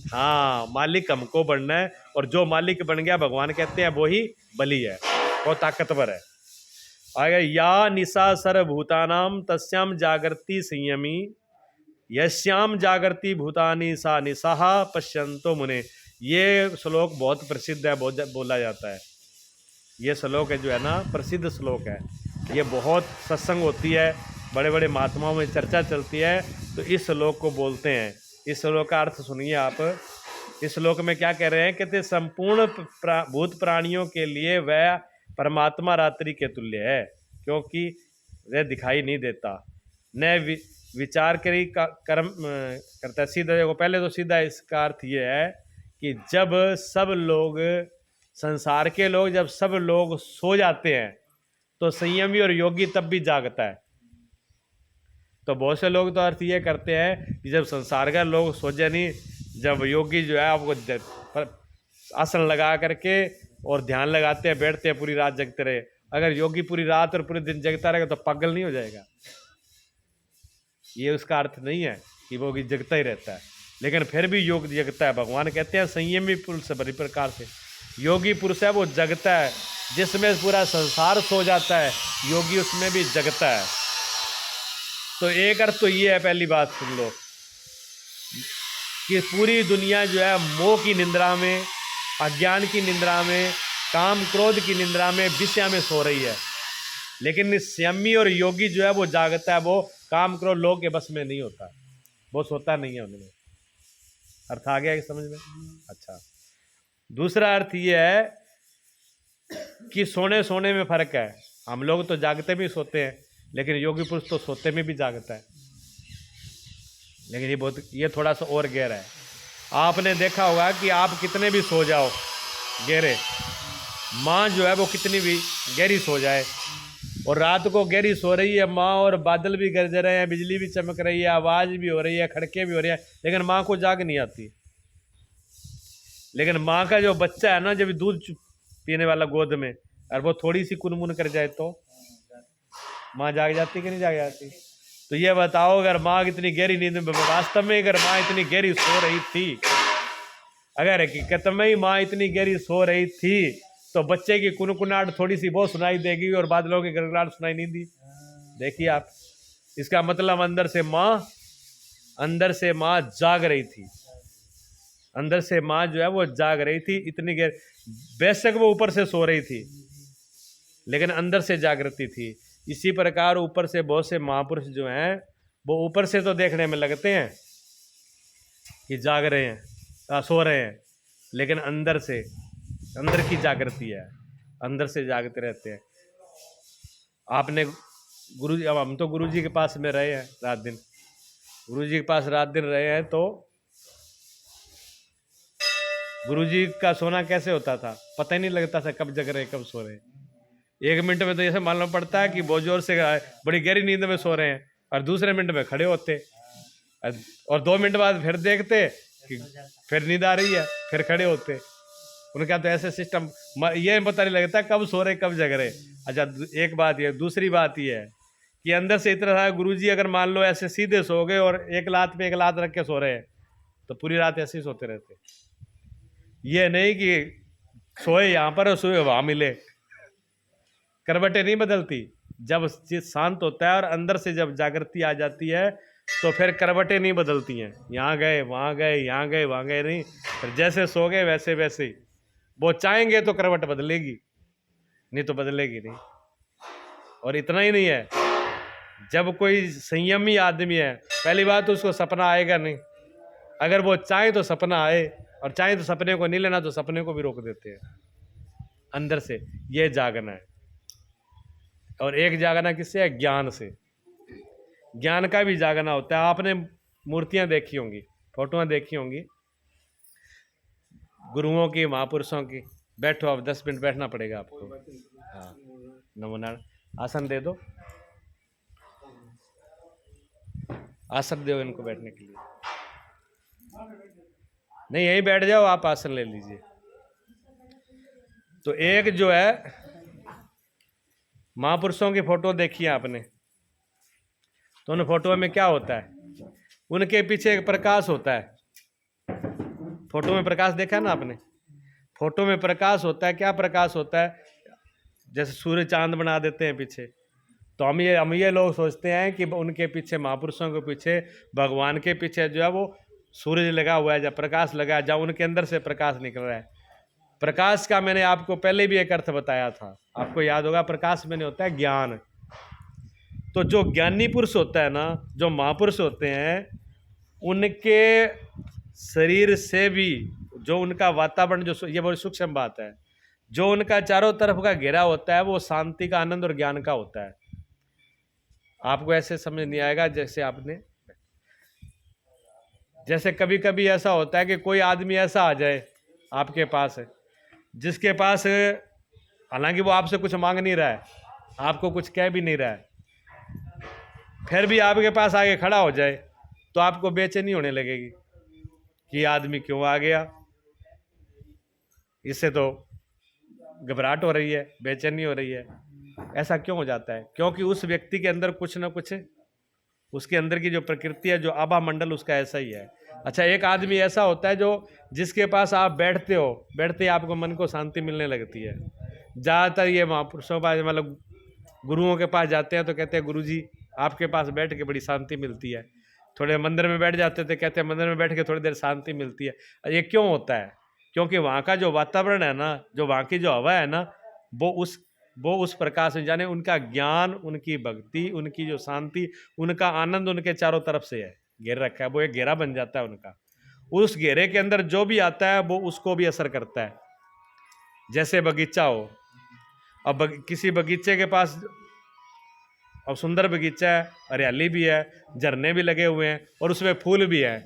Speaker 1: हाँ, मालिक हमको बनना है, और जो मालिक बन गया भगवान कहते हैं वो ही बली है, वो ताकतवर है। आगे या निशा सर्वभूतानाम तस्याम जागृति संयमी, यश्याम जागृति भूतानि सा निशाह पश्यंतो मुने। ये श्लोक बहुत प्रसिद्ध है, बहुत बोला जाता है। ये श्लोक है जो है ना, प्रसिद्ध श्लोक है। ये बहुत सत्संग होती है, बड़े बड़े महात्माओं में चर्चा चलती है, तो इस श्लोक को बोलते हैं। इस श्लोक का अर्थ सुनिए आप। इस श्लोक में क्या कह रहे हैं? कहते संपूर्ण भूत प्राणियों के लिए वह परमात्मा रात्रि के तुल्य है, क्योंकि वह दिखाई नहीं देता, न विचार करी का कर्म करता है। सीधा देखो, पहले तो सीधा इसका अर्थ ये है कि जब सब लोग, संसार के लोग, जब सब लोग सो जाते हैं तो संयमी और योगी तब भी जागता है। तो बहुत से लोग तो अर्थ ये करते हैं कि जब संसार का लोग सो जाए, नहीं, जब योगी जो है आपको आसन लगा करके और ध्यान लगाते हैं, बैठते हैं, पूरी रात जगते रहे। अगर योगी पूरी रात और पूरे दिन जगता रहेगा तो पागल नहीं हो जाएगा? ये उसका अर्थ नहीं है कि वो जगता ही रहता है, लेकिन फिर भी योग जगता है। भगवान कहते हैं संयमी पुरुष बड़ी प्रकार से योगी पुरुष है, वो जगता है। जिसमें पूरा संसार सो जाता है, योगी उसमें भी जगता है। तो एक अर्थ तो ये है, पहली बात सुन लो, कि पूरी दुनिया जो है मोह की निंद्रा में, अज्ञान की निंद्रा में, काम क्रोध की निंद्रा में, विषय में सो रही है। लेकिन संयमी और योगी जो है वो जागता है, वो काम क्रोध लोग के बस में नहीं होता, वो सोता नहीं है उनमें। अर्थ आ गया कि समझ में? अच्छा, दूसरा अर्थ ये है कि सोने में फर्क है। हम लोग तो जागते भी सोते हैं, लेकिन योगी पुरुष तो सोते में भी जागता है। लेकिन ये थोड़ा सा और गहरा है। आपने देखा होगा कि आप कितने भी सो जाओ गहरे, माँ जो है वो कितनी भी गहरी सो जाए, और रात को गहरी सो रही है माँ, और बादल भी गरज रहे हैं, बिजली भी चमक रही है, आवाज़ भी हो रही है, खड़के भी हो रही है, लेकिन माँ को जाग नहीं आती। लेकिन माँ का जो बच्चा है ना, जब दूध पीने वाला गोद में, और वो थोड़ी सी कुनमुन कर जाए तो माँ जाग जाती कि नहीं जाग जाती? तो ये बताओ, अगर माँ इतनी गहरी नींद में, वास्तव में अगर माँ इतनी गहरी सो रही थी, अगर हकीकत में ही माँ इतनी गहरी सो रही थी, तो बच्चे की कुनकुनाहट थोड़ी सी बहुत सुनाई देगी और बादलों की गड़गड़ाहट सुनाई नहीं दी। देखिए आप, इसका मतलब अंदर से माँ जाग रही थी। अंदर से माँ जो है वो जाग रही थी, इतनी गहर, बेशक वो ऊपर से सो रही थी लेकिन अंदर से जागृति थी। इसी प्रकार ऊपर से बहुत से महापुरुष जो हैं वो ऊपर से तो देखने में लगते हैं कि जाग रहे हैं, सो रहे हैं, लेकिन अंदर की जागृति है, अंदर से जागते रहते हैं। आपने गुरुजी, अब हम तो गुरुजी के पास में रहे हैं रात दिन, गुरुजी के पास रात दिन रहे हैं तो गुरुजी का सोना कैसे होता था, पता ही नहीं लगता था कब जग रहे कब सो रहे। 1 मिनट में तो ऐसे मालूम पड़ता है कि बहुत जोर से बड़ी गहरी नींद में सो रहे हैं, और दूसरे मिनट में खड़े होते, और 2 मिनट बाद फिर देखते कि फिर नींद आ रही है, फिर खड़े होते। उनका तो ऐसे सिस्टम ये पता नहीं लगता कब सो रहे कब जग रहे। अच्छा, एक बात ये, दूसरी बात ये है कि अंदर से इतना था, गुरुजी अगर मान लो ऐसे सीधे सो गए और एक लात पे एक लात रख के सो रहे हैं तो पूरी रात ऐसे ही सोते रहते। ये नहीं कि सोए यहाँ पर और सोए वहाँ मिले, करवटें नहीं बदलती। जब चित शांत होता है और अंदर से जब जागृति आ जाती है तो फिर करवटें नहीं बदलती हैं, यहाँ गए वहाँ गए, यहाँ गए वहाँ गए नहीं, फिर जैसे सो गए वैसे वैसे ही। वो चाहेंगे तो करवट बदलेगी, नहीं तो बदलेगी नहीं। और इतना ही नहीं है, जब कोई संयमी आदमी है, पहली बात तो उसको सपना आएगा नहीं। अगर वो चाहे तो सपना आए, और चाहे तो सपने को नहीं लेना तो सपने को भी रोक देते हैं अंदर से। ये जागना है। और एक जागना किससे है? ज्ञान से। ज्ञान का भी जागना होता है। आपने मूर्तियां देखी होंगी, फोटोआं देखी होंगी गुरुओं की, महापुरुषों की। बैठो, आप 10 मिनट बैठना पड़ेगा आपको। हाँ, नमोनारायण। आसन दे दो, आसन दो इनको बैठने के लिए। नहीं, यहीं बैठ जाओ, आप आसन ले लीजिए। तो एक जो है महापुरुषों की फोटो देखी है आपने, तो उन फोटो में क्या होता है? उनके पीछे एक प्रकाश होता है। फोटो में प्रकाश देखा है ना आपने? फोटो में प्रकाश होता है। क्या प्रकाश होता है? जैसे सूर्य चांद बना देते हैं पीछे, तो हम ये लोग सोचते हैं कि उनके पीछे, महापुरुषों के पीछे, भगवान के पीछे जो है वो सूरज लगा हुआ है, जब प्रकाश लगा है, जब उनके अंदर से प्रकाश निकल रहा है। प्रकाश का मैंने आपको पहले भी एक अर्थ बताया था, आपको याद होगा। प्रकाश मैंने होता है ज्ञान। तो जो ज्ञानी पुरुष होता है ना, जो महापुरुष होते हैं, उनके शरीर से भी जो उनका वातावरण, जो ये बड़ी सूक्ष्म बात है, जो उनका चारों तरफ का घेरा होता है वो शांति का, आनंद और ज्ञान का होता है। आपको ऐसे समझ नहीं आएगा जैसे कभी कभी ऐसा होता है कि कोई आदमी ऐसा आ जाए आपके पास, जिसके पास, हालांकि वो आपसे कुछ मांग नहीं रहा है, आपको कुछ कह भी नहीं रहा है, फिर भी आपके पास आगे खड़ा हो जाए तो आपको बेचैनी होने लगेगी कि आदमी क्यों आ गया, इससे तो घबराहट हो रही है, बेचैनी हो रही है। ऐसा क्यों हो जाता है? क्योंकि उस व्यक्ति के अंदर कुछ ना कुछ, उसके अंदर की जो प्रकृति है, जो आभा मंडल उसका ऐसा ही है। अच्छा, एक आदमी ऐसा होता है जो, जिसके पास आप बैठते हो, बैठते ही आपको मन को शांति मिलने लगती है। ज़्यादातर ये महापुरुषों पास, मतलब गुरुओं के पास जाते हैं तो कहते हैं गुरुजी आपके पास बैठ के बड़ी शांति मिलती है। थोड़े मंदिर में बैठ जाते थे, कहते हैं मंदिर में बैठ के थोड़ी देर शांति मिलती है। ये क्यों होता है? क्योंकि वहाँ का जो वातावरण है ना, जो वहाँ की जो हवा है ना, वो उस प्रकार से, जाने उनका ज्ञान, उनकी भक्ति, उनकी जो शांति, उनका आनंद उनके चारों तरफ से है, घेर रखा है। वो एक घेरा बन जाता है उनका। उस घेरे के अंदर जो भी आता है वो उसको भी असर करता है। जैसे बगीचा हो, अब किसी बगीचे के पास, अब सुंदर बगीचा है, हरियाली भी है, झरने भी लगे हुए हैं और उसमें फूल भी है,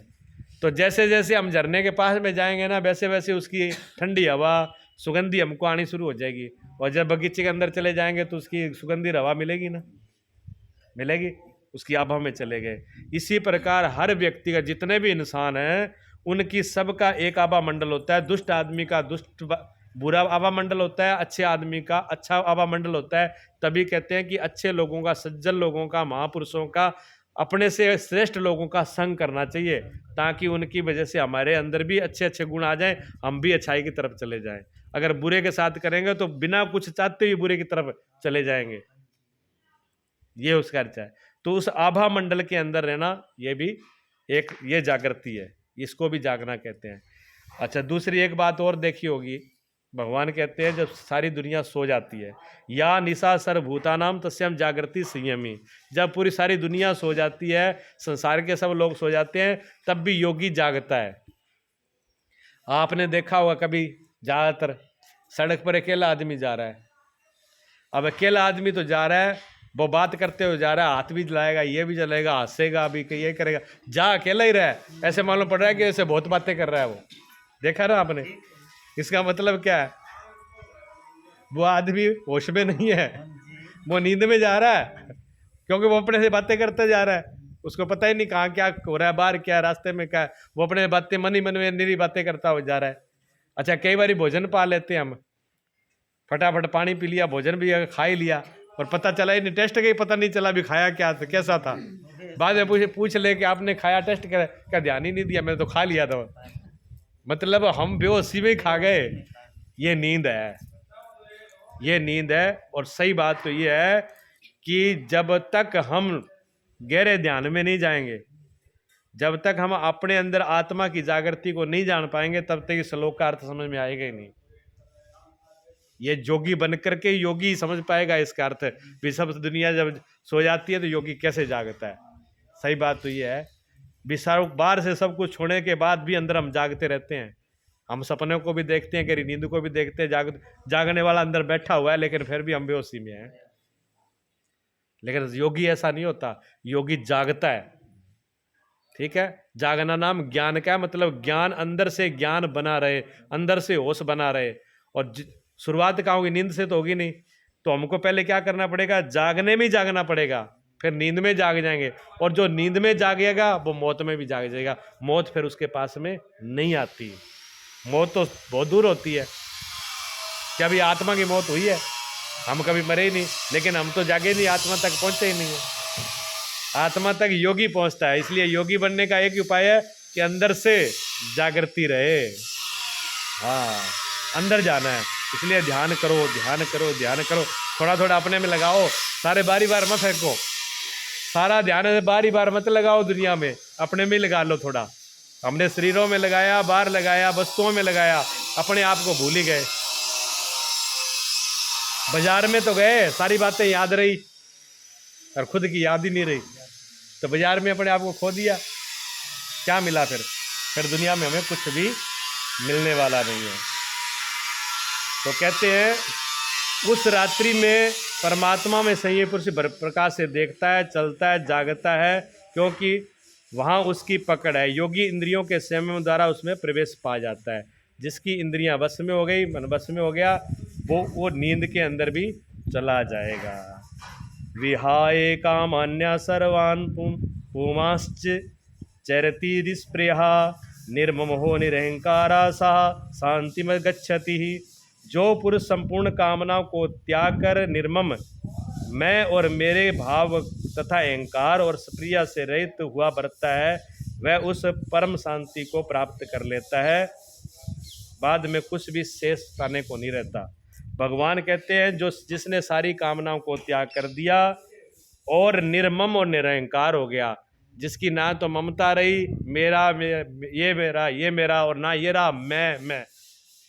Speaker 1: तो जैसे जैसे हम झरने के पास में जाएंगे ना, वैसे वैसे उसकी ठंडी हवा, सुगंधी हमको आनी शुरू हो जाएगी। और जब बगीचे के अंदर चले जाएंगे तो उसकी सुगंधी हवा मिलेगी ना, मिलेगी, उसकी आभा में चले गए। इसी प्रकार हर व्यक्ति का, जितने भी इंसान हैं, उनकी सबका एक आभा मंडल होता है। दुष्ट आदमी का दुष्ट बुरा आभा मंडल होता है, अच्छे आदमी का अच्छा आभा मंडल होता है। तभी कहते हैं कि अच्छे लोगों का, सज्जन लोगों का, महापुरुषों का, अपने से श्रेष्ठ लोगों का संग करना चाहिए, ताकि उनकी वजह से हमारे अंदर भी अच्छे अच्छे गुण आ जाएं, हम भी अच्छाई की तरफ चले जाएं। अगर बुरे के साथ करेंगे तो बिना कुछ चाहते हुए बुरे की तरफ चले जाएंगे, ये उसका अर्थ है। तो उस आभा मंडल के अंदर रहना, ये भी एक, ये जागृति है, इसको भी जागना कहते हैं। अच्छा, दूसरी एक बात और देखी होगी, भगवान कहते हैं जब सारी दुनिया सो जाती है, या निशा सर्वभूतानाम तस्याम जागृति संयमी, जब पूरी सारी दुनिया सो जाती है, संसार के सब लोग सो जाते हैं, तब भी योगी जागता है। आपने देखा होगा कभी, ज़्यादातर सड़क पर अकेला आदमी जा रहा है। अब अकेला आदमी तो जा रहा है, वो बात करते हुए जा रहा है, हाथ भी चलाएगा, ये भी चलाएगा, हंसेगा भी, ये करेगा, जा अकेला ही रहा, ऐसे मालूम पड़ रहा है कि ऐसे बहुत बातें कर रहा है वो। देखा ना आपने? इसका मतलब क्या है? वो आदमी होश में नहीं है, वो नींद में जा रहा है, क्योंकि वो अपने से बातें करते जा रहा है, उसको पता ही नहीं कहाँ क्या हो रहा है, बाहर क्या है, रास्ते में क्या है, वो अपने बातें मन ही मन में निरी बातें करता हुआ जा रहा है। अच्छा, कई बार भोजन पा लेते हैं हम, फटाफट पानी पी लिया, भोजन भी खा ही लिया, और पता चला ही नहीं, टेस्ट का ही पता नहीं चला भी खाया क्या था, कैसा था। बाद में पूछ ले कि आपने खाया, टेस्ट कर, क्या ध्यान ही नहीं दिया, मैंने तो खा लिया था। मतलब हम बेहोशी में ही खा गए। ये नींद है, ये नींद है। और सही बात तो ये है कि जब तक हम गहरे ध्यान में नहीं जाएंगे, जब तक हम अपने अंदर आत्मा की जागृति को नहीं जान पाएंगे, तब तक इस श्लोक का अर्थ समझ में आएगा ही नहीं। ये योगी बन करके योगी समझ पाएगा इसका अर्थ भी। सब दुनिया जब सो जाती है तो योगी कैसे जागता है। सही बात तो ये है भी, बाहर से सब कुछ छोड़ने के बाद भी अंदर हम जागते रहते हैं। हम सपनों को भी देखते हैं, गहरी नींद को भी देखते हैं, जागने वाला अंदर बैठा हुआ है, लेकिन फिर भी हम बेहोशी में हैं। लेकिन योगी ऐसा नहीं होता, योगी जागता है। ठीक है, जागना नाम ज्ञान का, मतलब ज्ञान अंदर से ज्ञान बना रहे, अंदर से होश बना रहे। और शुरुआत कहाँ होगी? नींद से तो होगी नहीं। तो हमको पहले क्या करना पड़ेगा? जागने में ही जागना पड़ेगा, फिर नींद में जाग जाएंगे। और जो नींद में जागेगा वो मौत में भी जाग जाएगा। मौत फिर उसके पास में नहीं आती। मौत तो बहुत दूर होती है। क्या अभी आत्मा की मौत हुई है? हम कभी मरे ही नहीं, लेकिन हम तो जागे नहीं, आत्मा तक पहुंचते ही नहीं है। आत्मा तक योगी पहुंचता है। इसलिए योगी बनने का एक ही उपाय है कि अंदर से जागृति रहे। हाँ, अंदर जाना है। इसलिए ध्यान करो, ध्यान करो, ध्यान करो। थोड़ा थोड़ा अपने में लगाओ, सारे बारी बार मत फेंको। सारा ध्यान बारी बार मत लगाओ दुनिया में, अपने में ही लगा लो थोड़ा। हमने शरीरों में लगाया, बाहर लगाया, वस्तुओं में लगाया, अपने आप को भूल ही गए। बाजार में तो गए, सारी बातें याद रही और खुद की याद ही नहीं रही। तो बाजार में अपने आप को खो दिया, क्या मिला फिर दुनिया में हमें कुछ भी मिलने वाला नहीं है। तो कहते हैं उस रात्रि में परमात्मा में संयमी पुरुष प्रकाश से देखता है, चलता है, जागता है, क्योंकि वहाँ उसकी पकड़ है। योगी इंद्रियों के संयम द्वारा उसमें प्रवेश पा जाता है। जिसकी इंद्रियां वश में हो गई, मन वश में हो गया, वो नींद के अंदर भी चला जाएगा। विहाय कामान्या सर्वान् पुमांश्च चरति निष्प्रियः निर्ममो निरहंकारा सह शांतिम गच्छति। जो पुरुष संपूर्ण कामनाओं को त्याग कर निर्मम मैं और मेरे भाव तथा अहंकार और प्रिया से रहित हुआ बरतता है, वह उस परम शांति को प्राप्त कर लेता है। बाद में कुछ भी शेष पाने को नहीं रहता। भगवान कहते हैं जिसने सारी कामनाओं को त्याग कर दिया और निर्मम और निरहंकार हो गया, जिसकी ना तो ममता रही, मेरा ये मेरा और ना ये रहा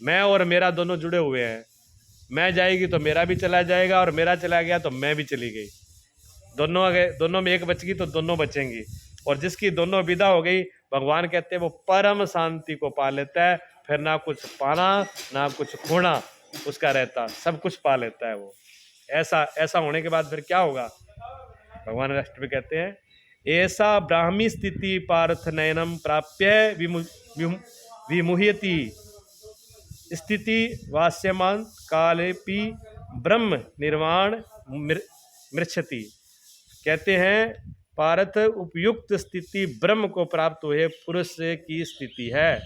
Speaker 1: मैं और मेरा दोनों जुड़े हुए हैं। मैं जाएगी तो मेरा भी चला जाएगा, और मेरा चला गया तो मैं भी चली गई। दोनों में एक बच गई तो दोनों बचेंगी। और जिसकी दोनों विदा हो गई, भगवान कहते हैं वो परम शांति को पा लेता है। फिर ना कुछ पाना ना कुछ खोना उसका रहता, सब कुछ पा लेता है वो। ऐसा होने के बाद फिर क्या होगा? भगवान राष्ट्र में कहते हैं ऐसा ब्राह्मी स्थिति पार्थ नयनम प्राप्य विमुह्यति स्थिति वास्यमान कालेपि ब्रह्म निर्वाण मृच्छति। कहते हैं पार्थ उपयुक्त स्थिति ब्रह्म को प्राप्त हुए पुरुष की स्थिति है।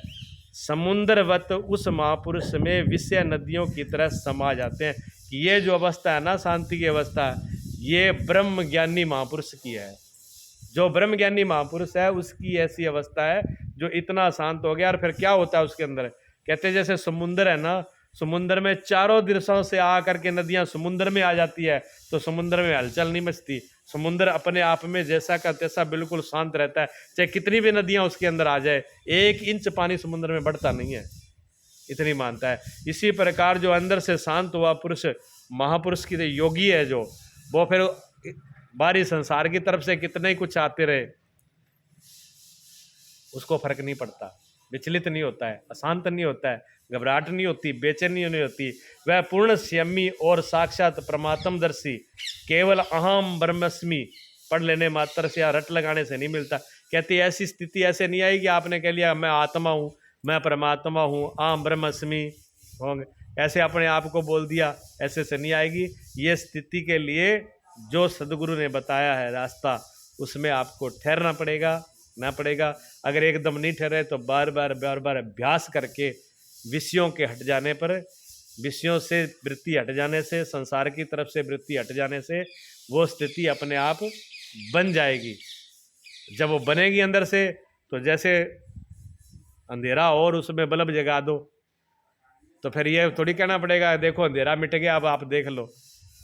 Speaker 1: समुद्रवत उस महापुरुष में विषय नदियों की तरह समा जाते हैं। कि ये जो अवस्था है ना, शांति की अवस्था, ये ब्रह्म ज्ञानी महापुरुष की है। जो ब्रह्म ज्ञानी महापुरुष है उसकी ऐसी अवस्था है जो इतना शांत हो गया। और फिर क्या होता है उसके अंदर? कहते हैं जैसे समुद्र है ना, समुद्र में चारों दिशाओं से आकर के नदियां समुद्र में आ जाती है, तो समुद्र में हलचल नहीं मचती। समुद्र अपने आप में जैसा का तैसा बिल्कुल शांत रहता है। चाहे कितनी भी नदियां उसके अंदर आ जाए, 1 इंच पानी समुद्र में बढ़ता नहीं है, इतनी मानता है। इसी प्रकार जो अंदर से शांत हुआ पुरुष, महापुरुष की योगी है जो, वो फिर बाहरी संसार की तरफ से कितने ही कुछ आते रहे, उसको फर्क नहीं पड़ता। विचलित नहीं होता है, अशांत नहीं होता है, घबराहट नहीं होती, बेचैनी नहीं होती। वह पूर्ण संयमी और साक्षात परमात्मदर्शी केवल अहम ब्रह्मस्मि पढ़ लेने मात्र से या रट लगाने से नहीं मिलता। कहती ऐसी स्थिति ऐसे नहीं आएगी आपने कह लिया मैं आत्मा हूँ, मैं परमात्मा हूँ, अहम ब्रह्मस्मि होंगे, ऐसे अपने आप को बोल दिया, ऐसे से नहीं आएगी। ये स्थिति के लिए जो सदगुरु ने बताया है रास्ता, उसमें आपको ठहरना पड़ेगा ना पड़ेगा। अगर एकदम नहीं ठहरे तो बार बार अभ्यास करके विषयों के हट जाने पर, विषयों से वृत्ति हट जाने से, संसार की तरफ से वृत्ति हट जाने से वो स्थिति अपने आप बन जाएगी। जब वो बनेगी अंदर से, तो जैसे अंधेरा और उसमें बल्ब जगा दो, तो फिर ये थोड़ी कहना पड़ेगा देखो अंधेरा मिट गया अब आप देख लो।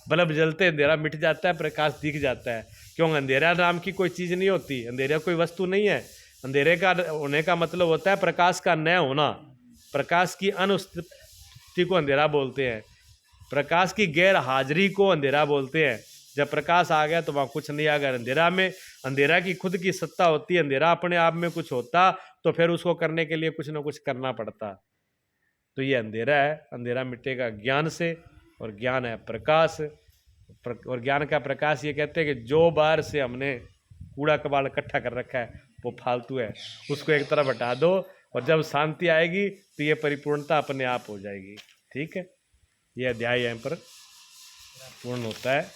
Speaker 1: बल्ब जलते अंधेरा मिट जाता है, प्रकाश दिख जाता है। क्यों? अंधेरा नाम की कोई चीज़ नहीं होती, अंधेरा कोई वस्तु नहीं है। अंधेरे का होने का मतलब होता है प्रकाश का न होना, प्रकाश की अनुपस्थिति को अंधेरा बोलते हैं, प्रकाश की गैर हाजिरी को अंधेरा बोलते हैं। जब प्रकाश आ गया तो वहाँ कुछ नहीं आ गया। अंधेरा में अंधेरा की खुद की सत्ता होती है, अंधेरा अपने आप में कुछ होता तो फिर उसको करने के लिए कुछ ना कुछ करना पड़ता। तो ये अंधेरा है, अंधेरा मिटेगा ज्ञान से, और ज्ञान है प्रकाश। और ज्ञान का प्रकाश ये कहते हैं कि जो बार से हमने कूड़ा कबाड़ इकट्ठा कर रखा है वो फालतू है, उसको एक तरफ हटा दो, और जब शांति आएगी तो ये परिपूर्णता अपने आप हो जाएगी। ठीक है, ये अध्याय यहाँ पर पूर्ण होता है।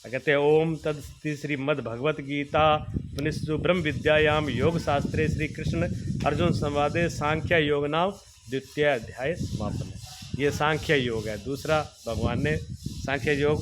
Speaker 1: कहते हैं ओम तद श्रीमद् भगवत गीता उपनिषदु ब्रह्म विद्यायाम योग शास्त्रे श्री कृष्ण अर्जुन संवादे सांख्य योग नाम द्वितीय अध्याय समापन है। ये सांख्य योग है, दूसरा भगवान ने सांख्य योग